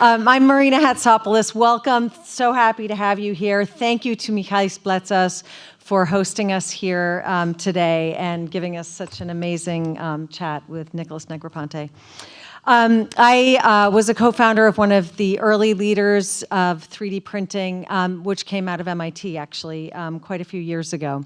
I'm Marina Hatsopoulos. Welcome. So happy to have you here. Thank you to Michail Bletsas for hosting us here today and giving us such an amazing chat with Nicolas Negroponte. I was a co-founder of one of the early leaders of 3D printing, which came out of MIT, actually, quite a few years ago.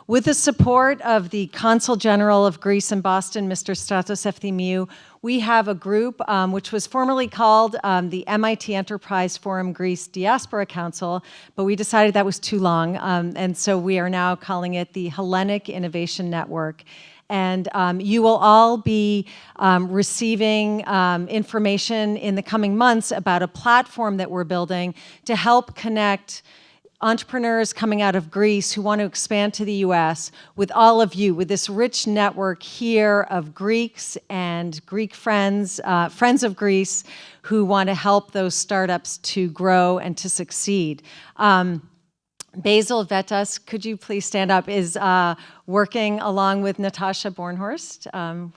With the support of the Consul General of Greece in Boston, Mr. Stratos Efthymiou, we have a group which was formerly called the MIT Enterprise Forum Greece Diaspora Council, but we decided that was too long, and so we are now calling it the Hellenic Innovation Network. And you will all be receiving information in the coming months about a platform that we're building to help connect entrepreneurs coming out of Greece who want to expand to the US with all of you, with this rich network here of Greeks and Greek friends, friends of Greece, who want to help those startups to grow and to succeed. Basil Vetas, could you please stand up, is working along with Natasha Bornhorst,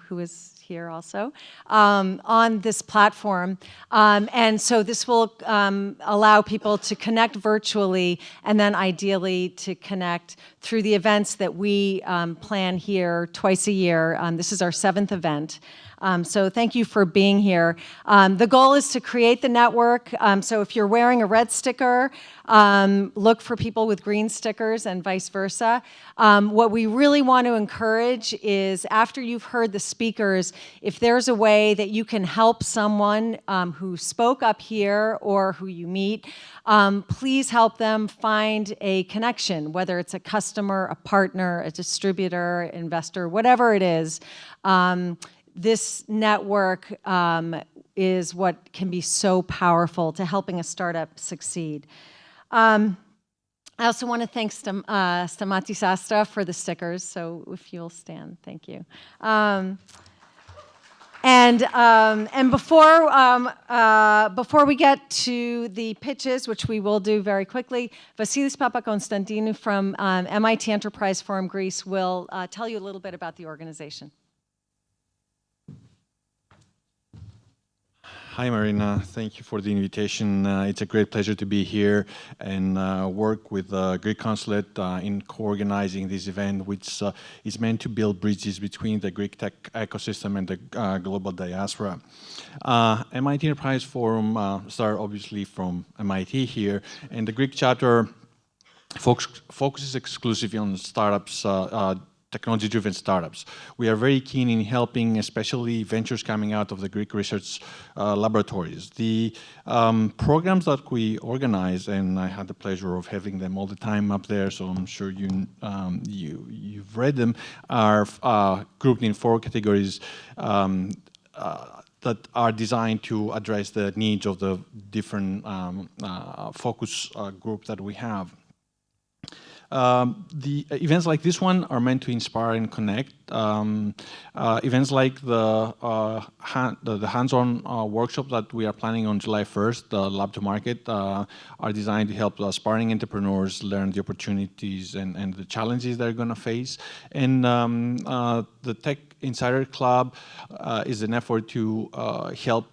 who is here also, on this platform. And so this will allow people to connect virtually and then ideally to connect through the events that we plan here twice a year. This is our 7th event. So thank you for being here. The goal is to create the network. So if you're wearing a red sticker, look for people with green stickers and vice versa. What we really want to encourage is after you've heard the speakers, if there's a way that you can help someone who spoke up here or who you meet, please help them find a connection, whether it's a customer, a partner, a distributor, investor, whatever it is. This network is what can be so powerful to helping a startup succeed. I also want to thank Stamati Sastra for the stickers, so if you'll stand, thank you. And before we get to the pitches, which we will do very quickly, Vasilis Papakonstantinou from MIT Enterprise Forum Greece will tell you a little bit about the organization. Hi, Marina. Thank you for the invitation. It's a great pleasure to be here and work with the Greek Consulate in co-organizing this event, which is meant to build bridges between the Greek tech ecosystem and the global diaspora. MIT Enterprise Forum started obviously from MIT here, and the Greek chapter focuses exclusively on startups, technology-driven startups. We are very keen in helping, especially ventures coming out of the Greek research laboratories. The programs that we organize, and I had the pleasure of having them all the time up there, so I'm sure you've read them, are grouped in 4 categories that are designed to address the needs of the different focus groups that we have. The events like this one are meant to inspire and connect. Events like the hands-on workshop that we are planning on July 1st, the Lab to Market, are designed to help aspiring entrepreneurs learn the opportunities and the challenges they're going to face. And the Tech Insider Club is an effort to help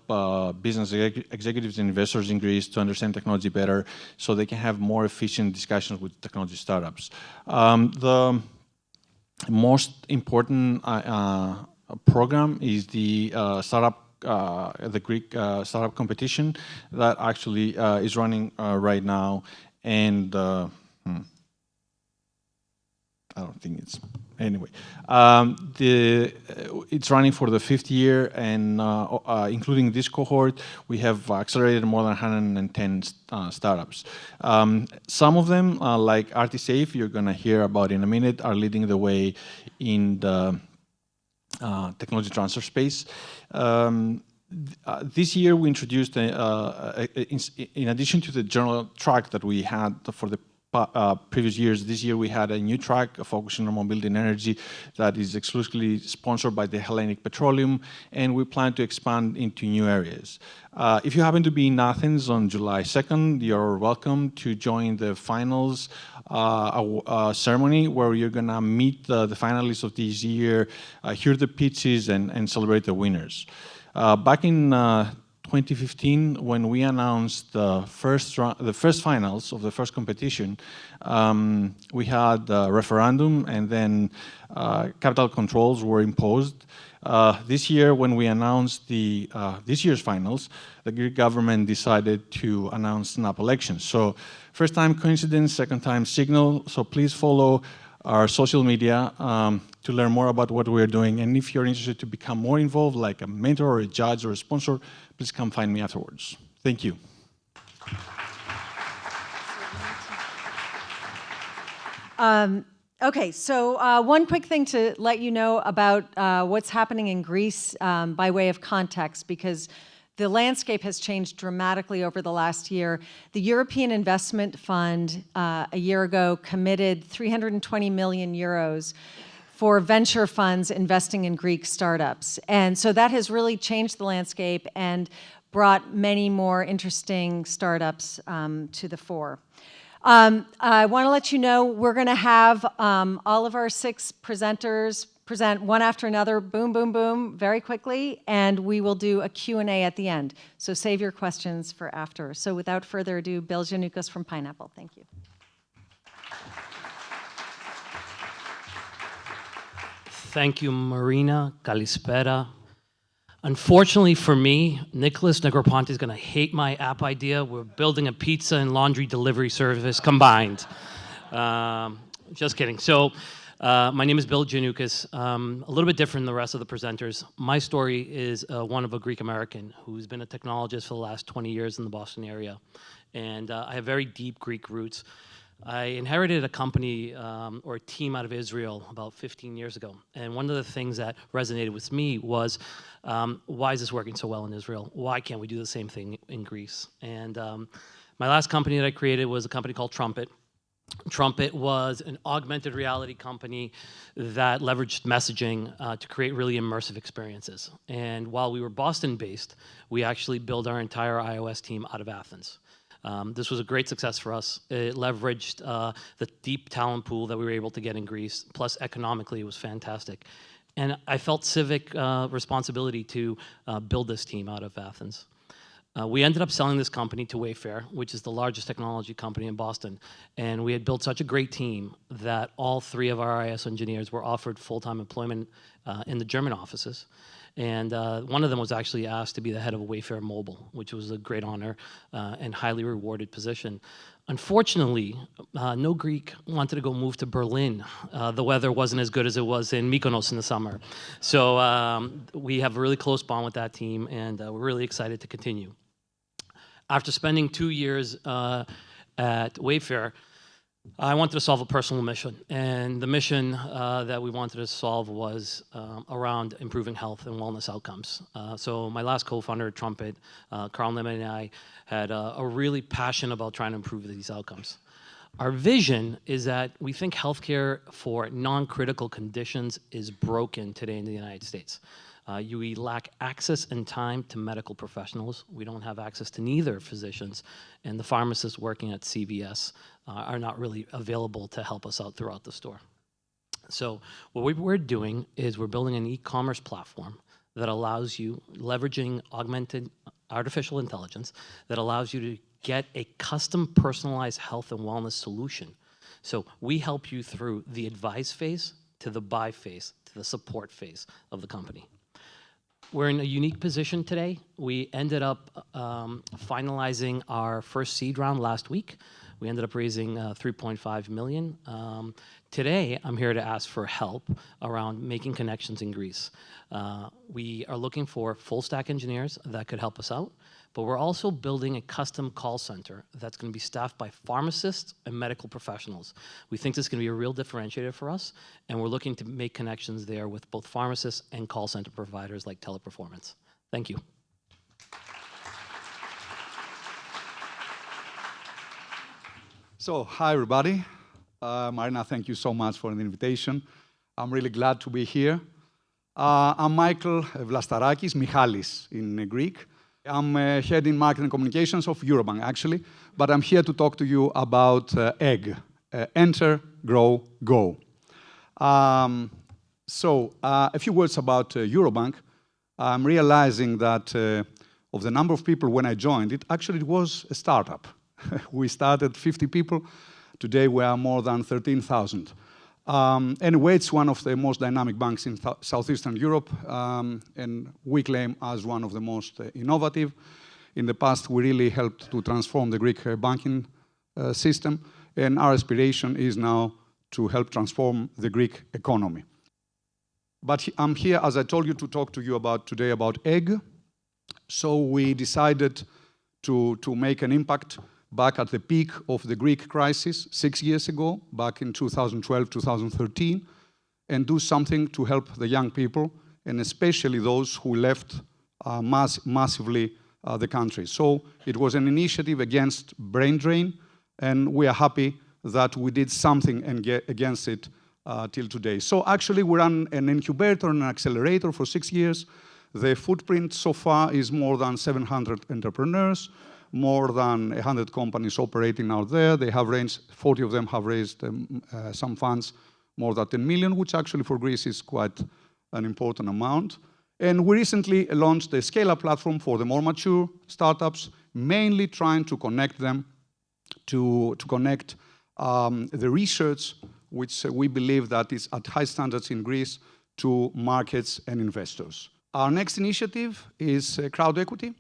business executives and investors in Greece to understand technology better so they can have more efficient discussions with technology startups. The most important program is the the Greek startup competition that actually is running right now, and I don't think it's anyway. It's running for the 5th year, and including this cohort, we have accelerated more than 110 startups. Some of them, like Artisafe, you're going to hear about in a minute, are leading the way in the technology transfer space. This year, we introduced, in addition to the general track that we had for the previous years, this year we had a new track focusing on mobility and energy that is exclusively sponsored by the Hellenic Petroleum, and we plan to expand into new areas. If you happen to be in Athens on July 2nd, you're welcome to join the finals ceremony where you're going to meet the finalists of this year, hear the pitches, and celebrate the winners. Back in 2015, when we announced the first finals of the first competition, we had a referendum, and then capital controls were imposed. This year, when we announced this year's finals, the Greek government decided to announce snap elections. So, first time coincidence, second time signal. So please follow our social media to learn more about what we're doing. And if you're interested to become more involved, like a mentor or a judge or a sponsor, please come find me afterwards. Thank you. Okay, so one quick thing to let you know about what's happening in Greece by way of context, because the landscape has changed dramatically over the last year. The European Investment Fund a year ago committed 320 million euros for venture funds investing in Greek startups. And so that has really changed the landscape and brought many more interesting startups to the fore. I want to let you know we're going to have all of our 6 presenters present one after another, boom, boom, boom, very quickly, and we will do a Q&A at the end. So save your questions for after. So without further ado, Bill Janukos from Pineapple. Thank you. Thank you, Marina. Kalispera. Unfortunately for me, Nicolas Negroponte is going to hate my app idea. We're building a pizza and laundry delivery service combined. Just kidding. So, my name is Bill Janukos. A little bit different than the rest of the presenters. My story is one of a Greek American who's been a technologist for the last 20 years in the Boston area. And I have very deep Greek roots. I inherited a company or a team out of Israel about 15 years ago. And one of the things that resonated with me was, why is this working so well in Israel? Why can't we do the same thing in Greece? And my last company that I created was a company called Trumpet. Trumpet was an augmented reality company that leveraged messaging to create really immersive experiences. And while we were Boston-based, we actually built our entire iOS team out of Athens. This was a great success for us. It leveraged the deep talent pool that we were able to get in Greece, plus economically it was fantastic. And I felt civic responsibility to build this team out of Athens. We ended up selling this company to Wayfair, which is the largest technology company in Boston. And we had built such a great team that all 3 of our iOS engineers were offered full-time employment in the German offices. And one of them was actually asked to be the head of Wayfair Mobile, which was a great honor and highly rewarded position. Unfortunately, no Greek wanted to go move to Berlin. The weather wasn't as good as it was in Mykonos in the summer. So we have a really close bond with that team, and we're really excited to continue. After spending 2 years at Wayfair, I wanted to solve a personal mission, and the mission that we wanted to solve was around improving health and wellness outcomes. So my last co-founder at Trumpet, Carl Neiman, and I had a really passion about trying to improve these outcomes. Our vision is that we think healthcare for non-critical conditions is broken today in the United States. We lack access and time to medical professionals. We don't have access to neither physicians, and the pharmacists working at CVS are not really available to help us out throughout the store. So what we're doing is we're building an e-commerce platform that allows you, leveraging augmented artificial intelligence, that allows you to get a custom personalized health and wellness solution. So we help you through the advice phase to the buy phase to the support phase of the company. We're in a unique position today. We ended up finalizing our first seed round last week. We ended up raising 3.5 million. Today, I'm here to ask for help around making connections in Greece. We are looking for full stack engineers that could help us out, but we're also building a custom call center that's going to be staffed by pharmacists and medical professionals. We think this is going to be a real differentiator for us, and we're looking to make connections there with both pharmacists and call center providers like Teleperformance. Thank you. So, hi everybody. Marina, thank you so much for the invitation. I'm really glad to be here. I'm Michail Bletsas, Michalis in Greek. I'm head in marketing communications of Eurobank, actually, but I'm here to talk to you about EGG, Enter, Grow, Go. So, a few words about Eurobank. I'm realizing that of the number of people when I joined, it was a startup. We started 50 people. Today we are more than 13,000. Anyway, it's one of the most dynamic banks in Southeastern Europe, and we claim as one of the most innovative. In the past, we really helped to transform the Greek banking system, and our aspiration is now to help transform the Greek economy. But I'm here, as I told you, to talk to you today about egg. So we decided to make an impact back at the peak of the Greek crisis 6 years ago, back in 2012, 2013, and do something to help the young people, and especially those who left massively the country. So it was an initiative against brain drain, and we are happy that we did something against it till today. So actually we run an incubator and an accelerator for 6 years. The footprint so far is more than 700 entrepreneurs, more than 100 companies operating out there. They have raised, 40 of them have raised some funds, more than 10 million, which actually for Greece is quite an important amount. And we recently launched a scale-up platform for the more mature startups, mainly trying to connect them, to connect the research, which we believe that is at high standards in Greece, to markets and investors. Our next initiative is a crowd equity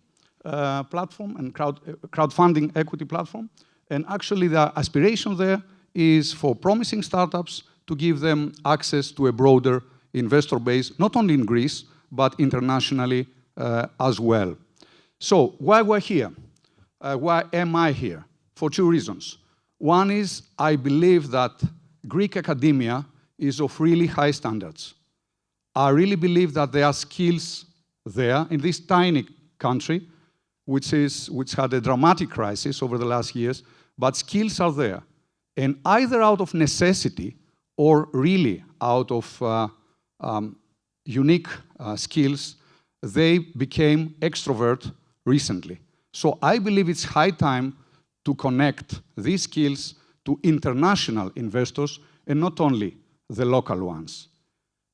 platform and crowdfunding equity platform. And actually the aspiration there is for promising startups to give them access to a broader investor base, not only in Greece, but internationally as well. So why we're here? Why am I here? For 2 reasons. One is I believe that Greek academia is of really high standards. I really believe that there are skills there in this tiny country, which had a dramatic crisis over the last years, but skills are there. And either out of necessity or really out of unique skills, they became extrovert recently. So I believe it's high time to connect these skills to international investors and not only the local ones.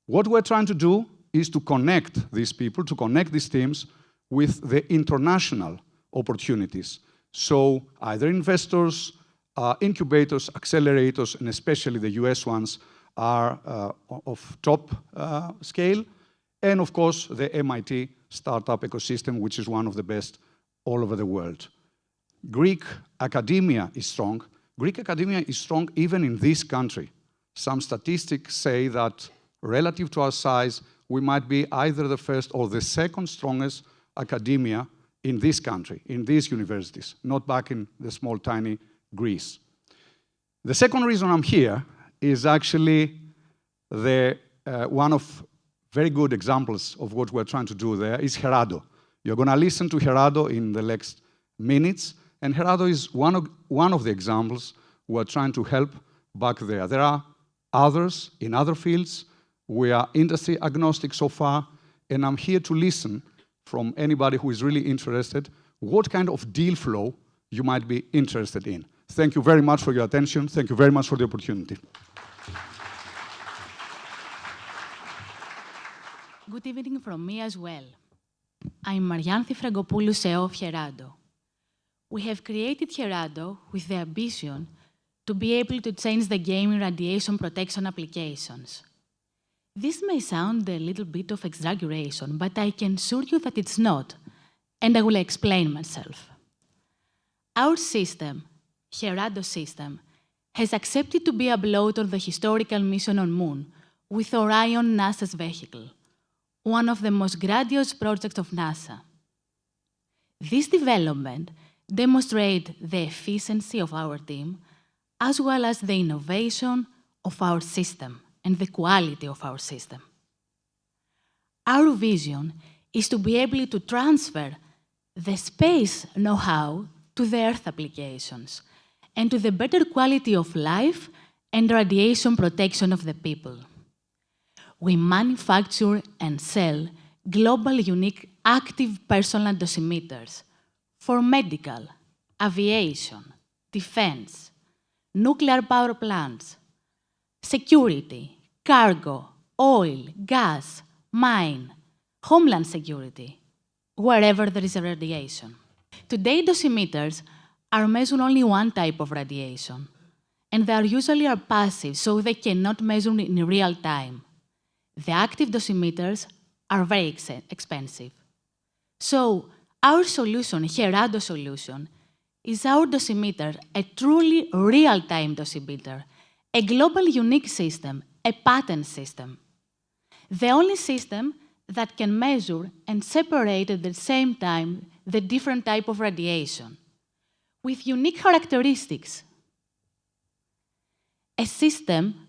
What we're trying to do is to connect these people, to connect these teams with the international opportunities. So either investors, incubators, accelerators, and especially the US ones are of top scale. And of course, the MIT startup ecosystem, which is one of the best all over the world. Greek academia is strong. Greek academia is strong even in this country. Some statistics say that relative to our size, we might be either the first or the second strongest academia in this country, in these universities, not back in the small, tiny Greece. The second reason I'm here is actually one of very good examples of what we're trying to do there is Herado. You're going to listen to Herado in the next minutes, and Herado is one of the examples we're trying to help back there. There are others in other fields. We are industry agnostic so far, and I'm here to listen from anybody who is really interested what kind of deal flow you might be interested in. Thank you very much for your attention. Thank you very much for the opportunity. Good evening from me as well. I'm Marianthi Frangopoulou, CEO of Herado. We have created Herado with the ambition to be able to change the game in radiation protection applications. This may sound a little bit of exaggeration, but I can assure you that it's not, and I will explain myself. Our system, Herado system, has accepted to be uploaded on the historical mission on Moon with Orion, NASA's vehicle, one of the most grandiose projects of NASA. This development demonstrates the efficiency of our team, as well as the innovation of our system and the quality of our system. Our vision is to be able to transfer the space know-how to the Earth applications and to the better quality of life and radiation protection of the people. We manufacture and sell global unique active personal dosimeters for medical, aviation, defense, nuclear power plants, security, cargo, oil, gas, mine, homeland security. wherever there is a radiation. Today, dosimeters are measuring only one type of radiation, and they usually are passive, so they cannot measure in real time. The active dosimeters are very expensive. So our solution, Gerado solution, is our dosimeter, a truly real-time dosimeter, a global unique system, a patent system. The only system that can measure and separate at the same time the different type of radiation, with unique characteristics. A system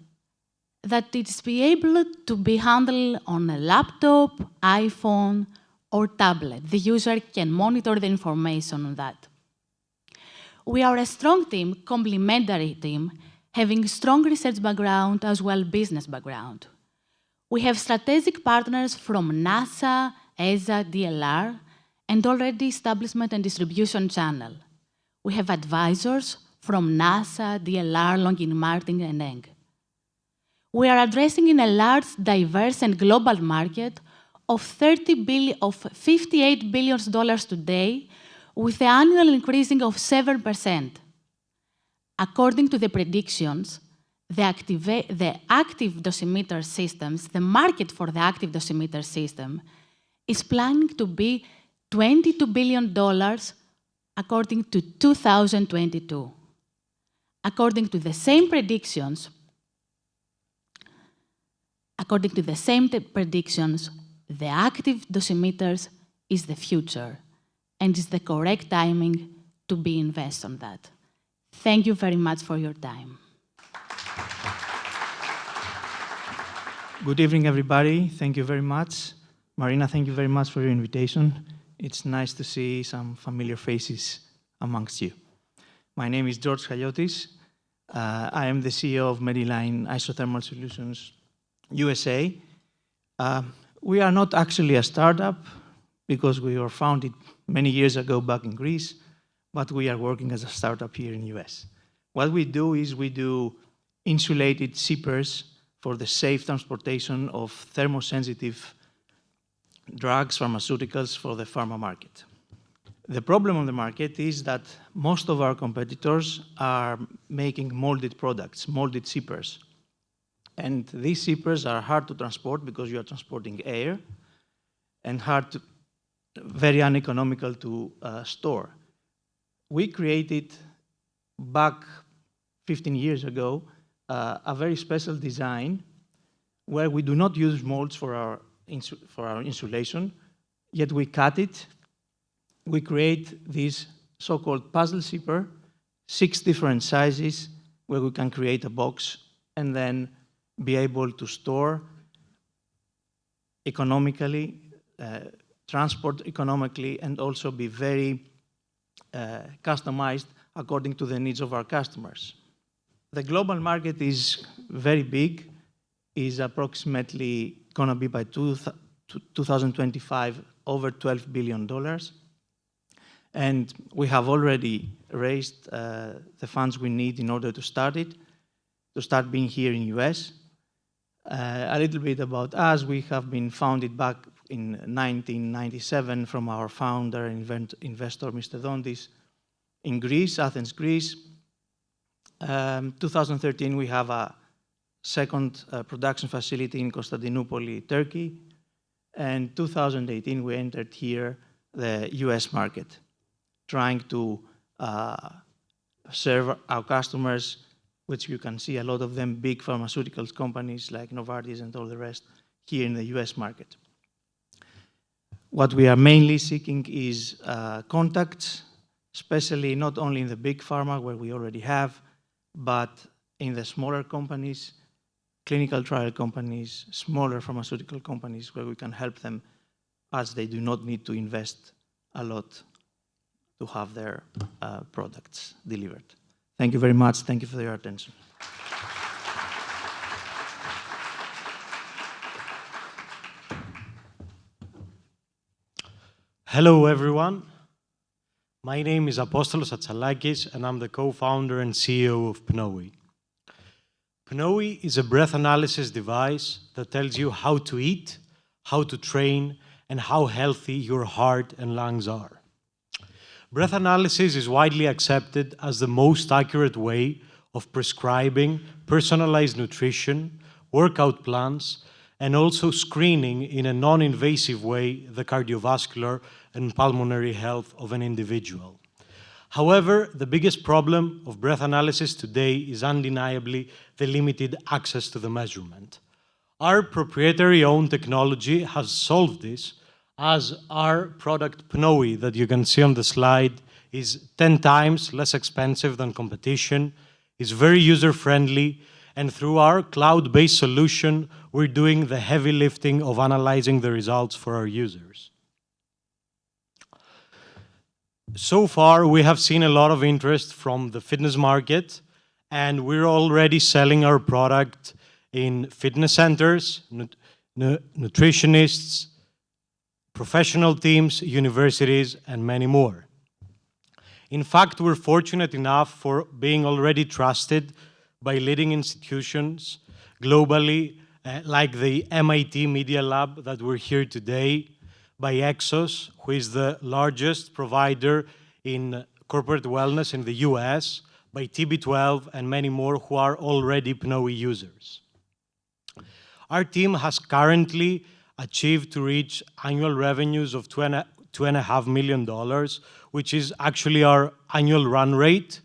that is be able to be handled on a laptop, iPhone, or tablet. The user can monitor the information on that. We are a strong team, complementary team, having strong research background as well business background. We have strategic partners from NASA, ESA, DLR, and already establishment and distribution channel. We have advisors from NASA, DLR, Lockheed Martin, and Eng. We are addressing in a large, diverse, and global market of $58 billion today, with the annual increasing of 7%. According to the predictions, the active dosimeter systems, the market for the active dosimeter system, is planning to be $22 billion according to 2022. According to the same predictions, the active dosimeters is the future and is the correct timing to be invested on that. Thank you very much for your time. Good evening, everybody. Thank you very much. Marina, thank you very much for your invitation. It's nice to see some familiar faces amongst you. My name is George Haliotis. I am the CEO of Mediline Isothermal Solutions USA. We are not actually a startup because we were founded many years ago back in Greece, but we are working as a startup here in the US. What we do is we do insulated zippers for the safe transportation of thermosensitive drugs, pharmaceuticals for the pharma market. The problem on the market is that most of our competitors are making molded products, molded zippers. And these zippers are hard to transport because you are transporting air and very uneconomical to store. We created back 15 years ago a very special design where we do not use molds for our insulation, yet we cut it. We create this so-called puzzle zipper, 6 different sizes where we can create a box and then be able to store economically, transport economically, and also be very customized according to the needs of our customers. The global market is very big, is approximately going to be by 2025 over $12 billion. And we have already raised the funds we need in order to start it, to start being here in the US. A little bit about us. We have been founded back in 1997 from our founder and investor, Mr. Dondis, in Greece, Athens, Greece. 2013, we have a second production facility in Constantinople, Turkey. And 2018, we entered here the US market, trying to serve our customers, which you can see a lot of them, big pharmaceuticals companies like Novartis and all the rest here in the US market. What we are mainly seeking is contacts, especially not only in the big pharma where we already have, but in the smaller companies, clinical trial companies, smaller pharmaceutical companies where we can help them as they do not need to invest a lot to have their products delivered. Thank you very much. Thank you for your attention. Hello, everyone. My name is Apostolos Atsalakis, and I'm the co-founder and CEO of Pnoe. Pnoe is a breath analysis device that tells you how to eat, how to train, and how healthy your heart and lungs are. Breath analysis is widely accepted as the most accurate way of prescribing personalized nutrition, workout plans, and also screening in a non-invasive way the cardiovascular and pulmonary health of an individual. However, the biggest problem of breath analysis today is undeniably the limited access to the measurement. Our proprietary-owned technology has solved this, as our product PNOE that you can see on the slide is 10 times less expensive than competition, is very user-friendly, and through our cloud-based solution, we're doing the heavy lifting of analyzing the results for our users. So far, we have seen a lot of interest from the fitness market, and we're already selling our product in fitness centers, nutritionists, professional teams, universities, and many more. In fact, we're fortunate enough for being already trusted by leading institutions globally, like the MIT Media Lab that we're here today, by Exos, who is the largest provider in corporate wellness in the US, by TB12, and many more who are already PNOE users. Our team has currently achieved to reach annual revenues of $2.5 million, which is actually our annual run rate.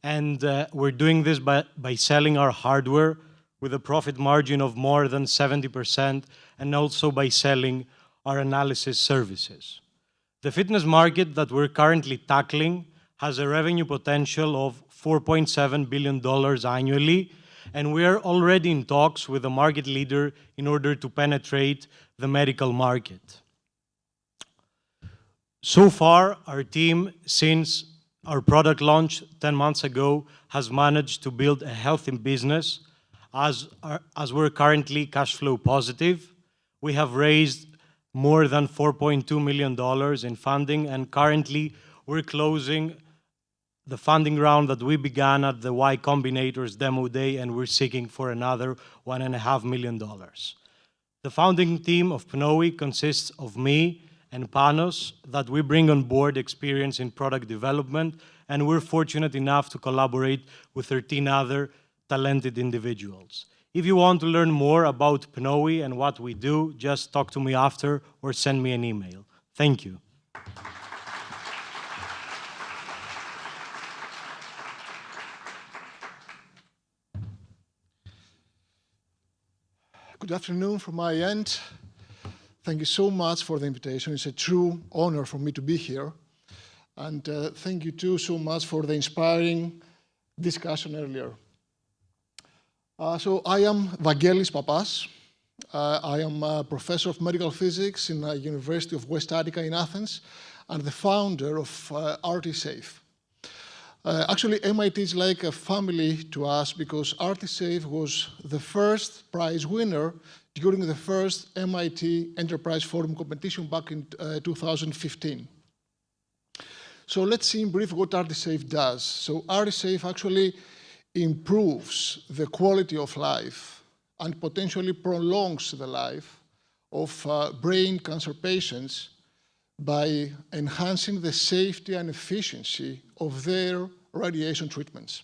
And we're doing this by selling our hardware with a profit margin of more than 70%, and also by selling our analysis services. The fitness market that we're currently tackling has a revenue potential of $4.7 billion annually, and we are already in talks with the market leader in order to penetrate the medical market. So far, our team, since our product launch 10 months ago, has managed to build a healthy business as we're currently cash flow positive. We have raised more than $4.2 million in funding, and currently we're closing the funding round that we began at the Y Combinator's demo day, and we're seeking for another $1.5 million. The founding team of PNOE consists of me and Panos, that we bring on board experience in product development, and we're fortunate enough to collaborate with 13 other talented individuals. If you want to learn more about PNOE and what we do, just talk to me after or send me an email. Thank you. Good afternoon from my end. Thank you so much for the invitation. It's a true honor for me to be here. And thank you too so much for the inspiring discussion earlier. So I am Vangelis Papas. I am a professor of medical physics in the University of West Attica in Athens and the founder of RTSafe. Actually, MIT is like a family to us because RTSafe was the first prize winner during the first MIT Enterprise Forum competition back in 2015. So let's see in brief what RTSafe does. So RTSafe actually improves the quality of life and potentially prolongs the life of brain cancer patients by enhancing the safety and efficiency of their radiation treatments.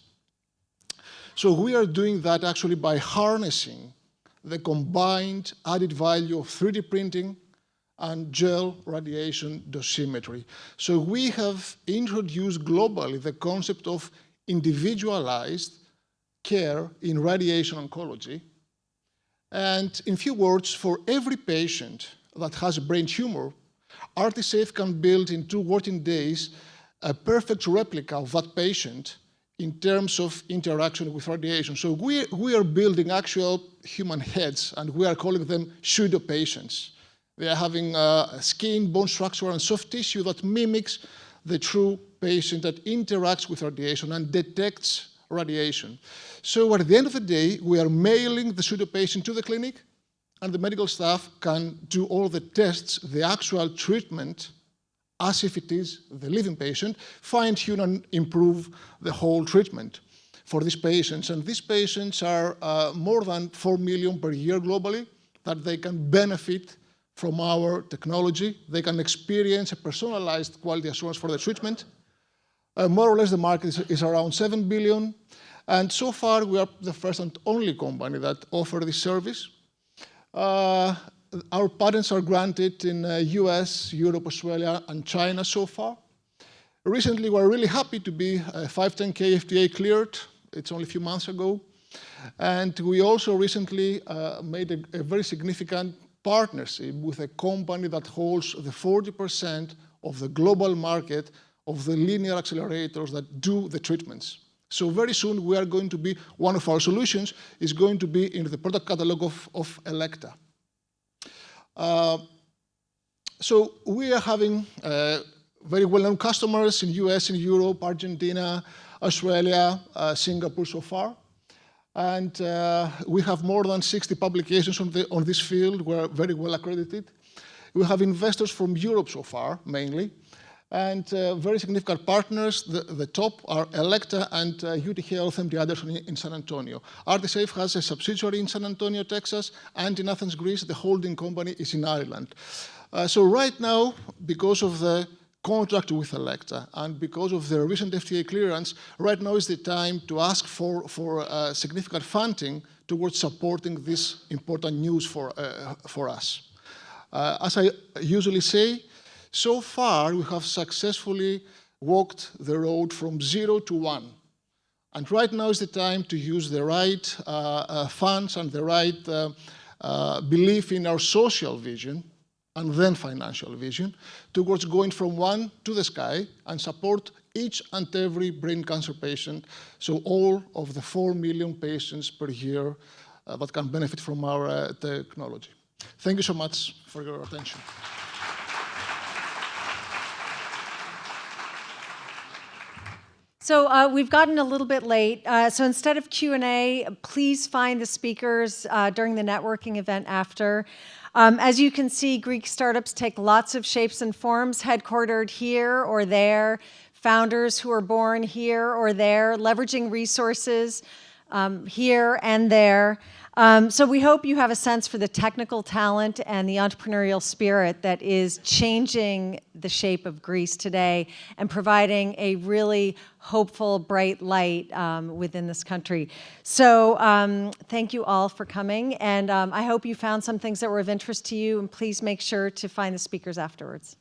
So we are doing that actually by harnessing the combined added value of 3D printing and gel radiation dosimetry. So we have introduced globally the concept of individualized care in radiation oncology. And in few words, for every patient that has a brain tumor, RTSafe can build in 2 working days a perfect replica of that patient in terms of interaction with radiation. So we are building actual human heads, and we are calling them pseudo-patients. They are having skin, bone structure, and soft tissue that mimics the true patient that interacts with radiation and detects radiation. So at the end of the day, we are mailing the pseudo-patient to the clinic, and the medical staff can do all the tests, the actual treatment, as if it is the living patient, fine-tune and improve the whole treatment for these patients. And these patients are more than 4 million per year globally that they can benefit from our technology. They can experience a personalized quality assurance for the treatment. More or less, the market is around 7 billion. And so far, we are the first and only company that offer this service. Our patents are granted in US, Europe, Australia, and China so far. Recently, we're really happy to be 510K FDA cleared. It's only a few months ago. And we also recently made a very significant partnership with a company that holds the 40% of the global market of the linear accelerators that do the treatments. So very soon, we are going to be, one of our solutions is going to be in the product catalog of Elekta. So we are having very well-known customers in US, in Europe, Argentina, Australia, Singapore so far. And we have more than 60 publications on this field. We're very well accredited. We have investors from Europe so far, mainly. And very significant partners, the top are Elekta and UT Health, MD Anderson in San Antonio. ArtiSafe has a subsidiary in San Antonio, Texas, and in Athens, Greece, the holding company is in Ireland. So right now, because of the contract with Elekta and because of their recent FDA clearance, right now is the time to ask for significant funding towards supporting this important news for us. As I usually say, so far, we have successfully walked the road from 0 to 1. And right now is the time to use the right funds and the right belief in our social vision and then financial vision towards going from 1 to the sky and support each and every brain cancer patient, so all of the 4 million patients per year that can benefit from our technology. Thank you so much for your attention. So we've gotten a little bit late. So instead of Q&A, please find the speakers during the networking event after. As you can see, Greek startups take lots of shapes and forms, headquartered here or there, founders who are born here or there, leveraging resources here and there. So we hope you have a sense for the technical talent and the entrepreneurial spirit that is changing the shape of Greece today and providing a really hopeful, bright light within this country. So thank you all for coming, and I hope you found some things that were of interest to you, and please make sure to find the speakers afterwards.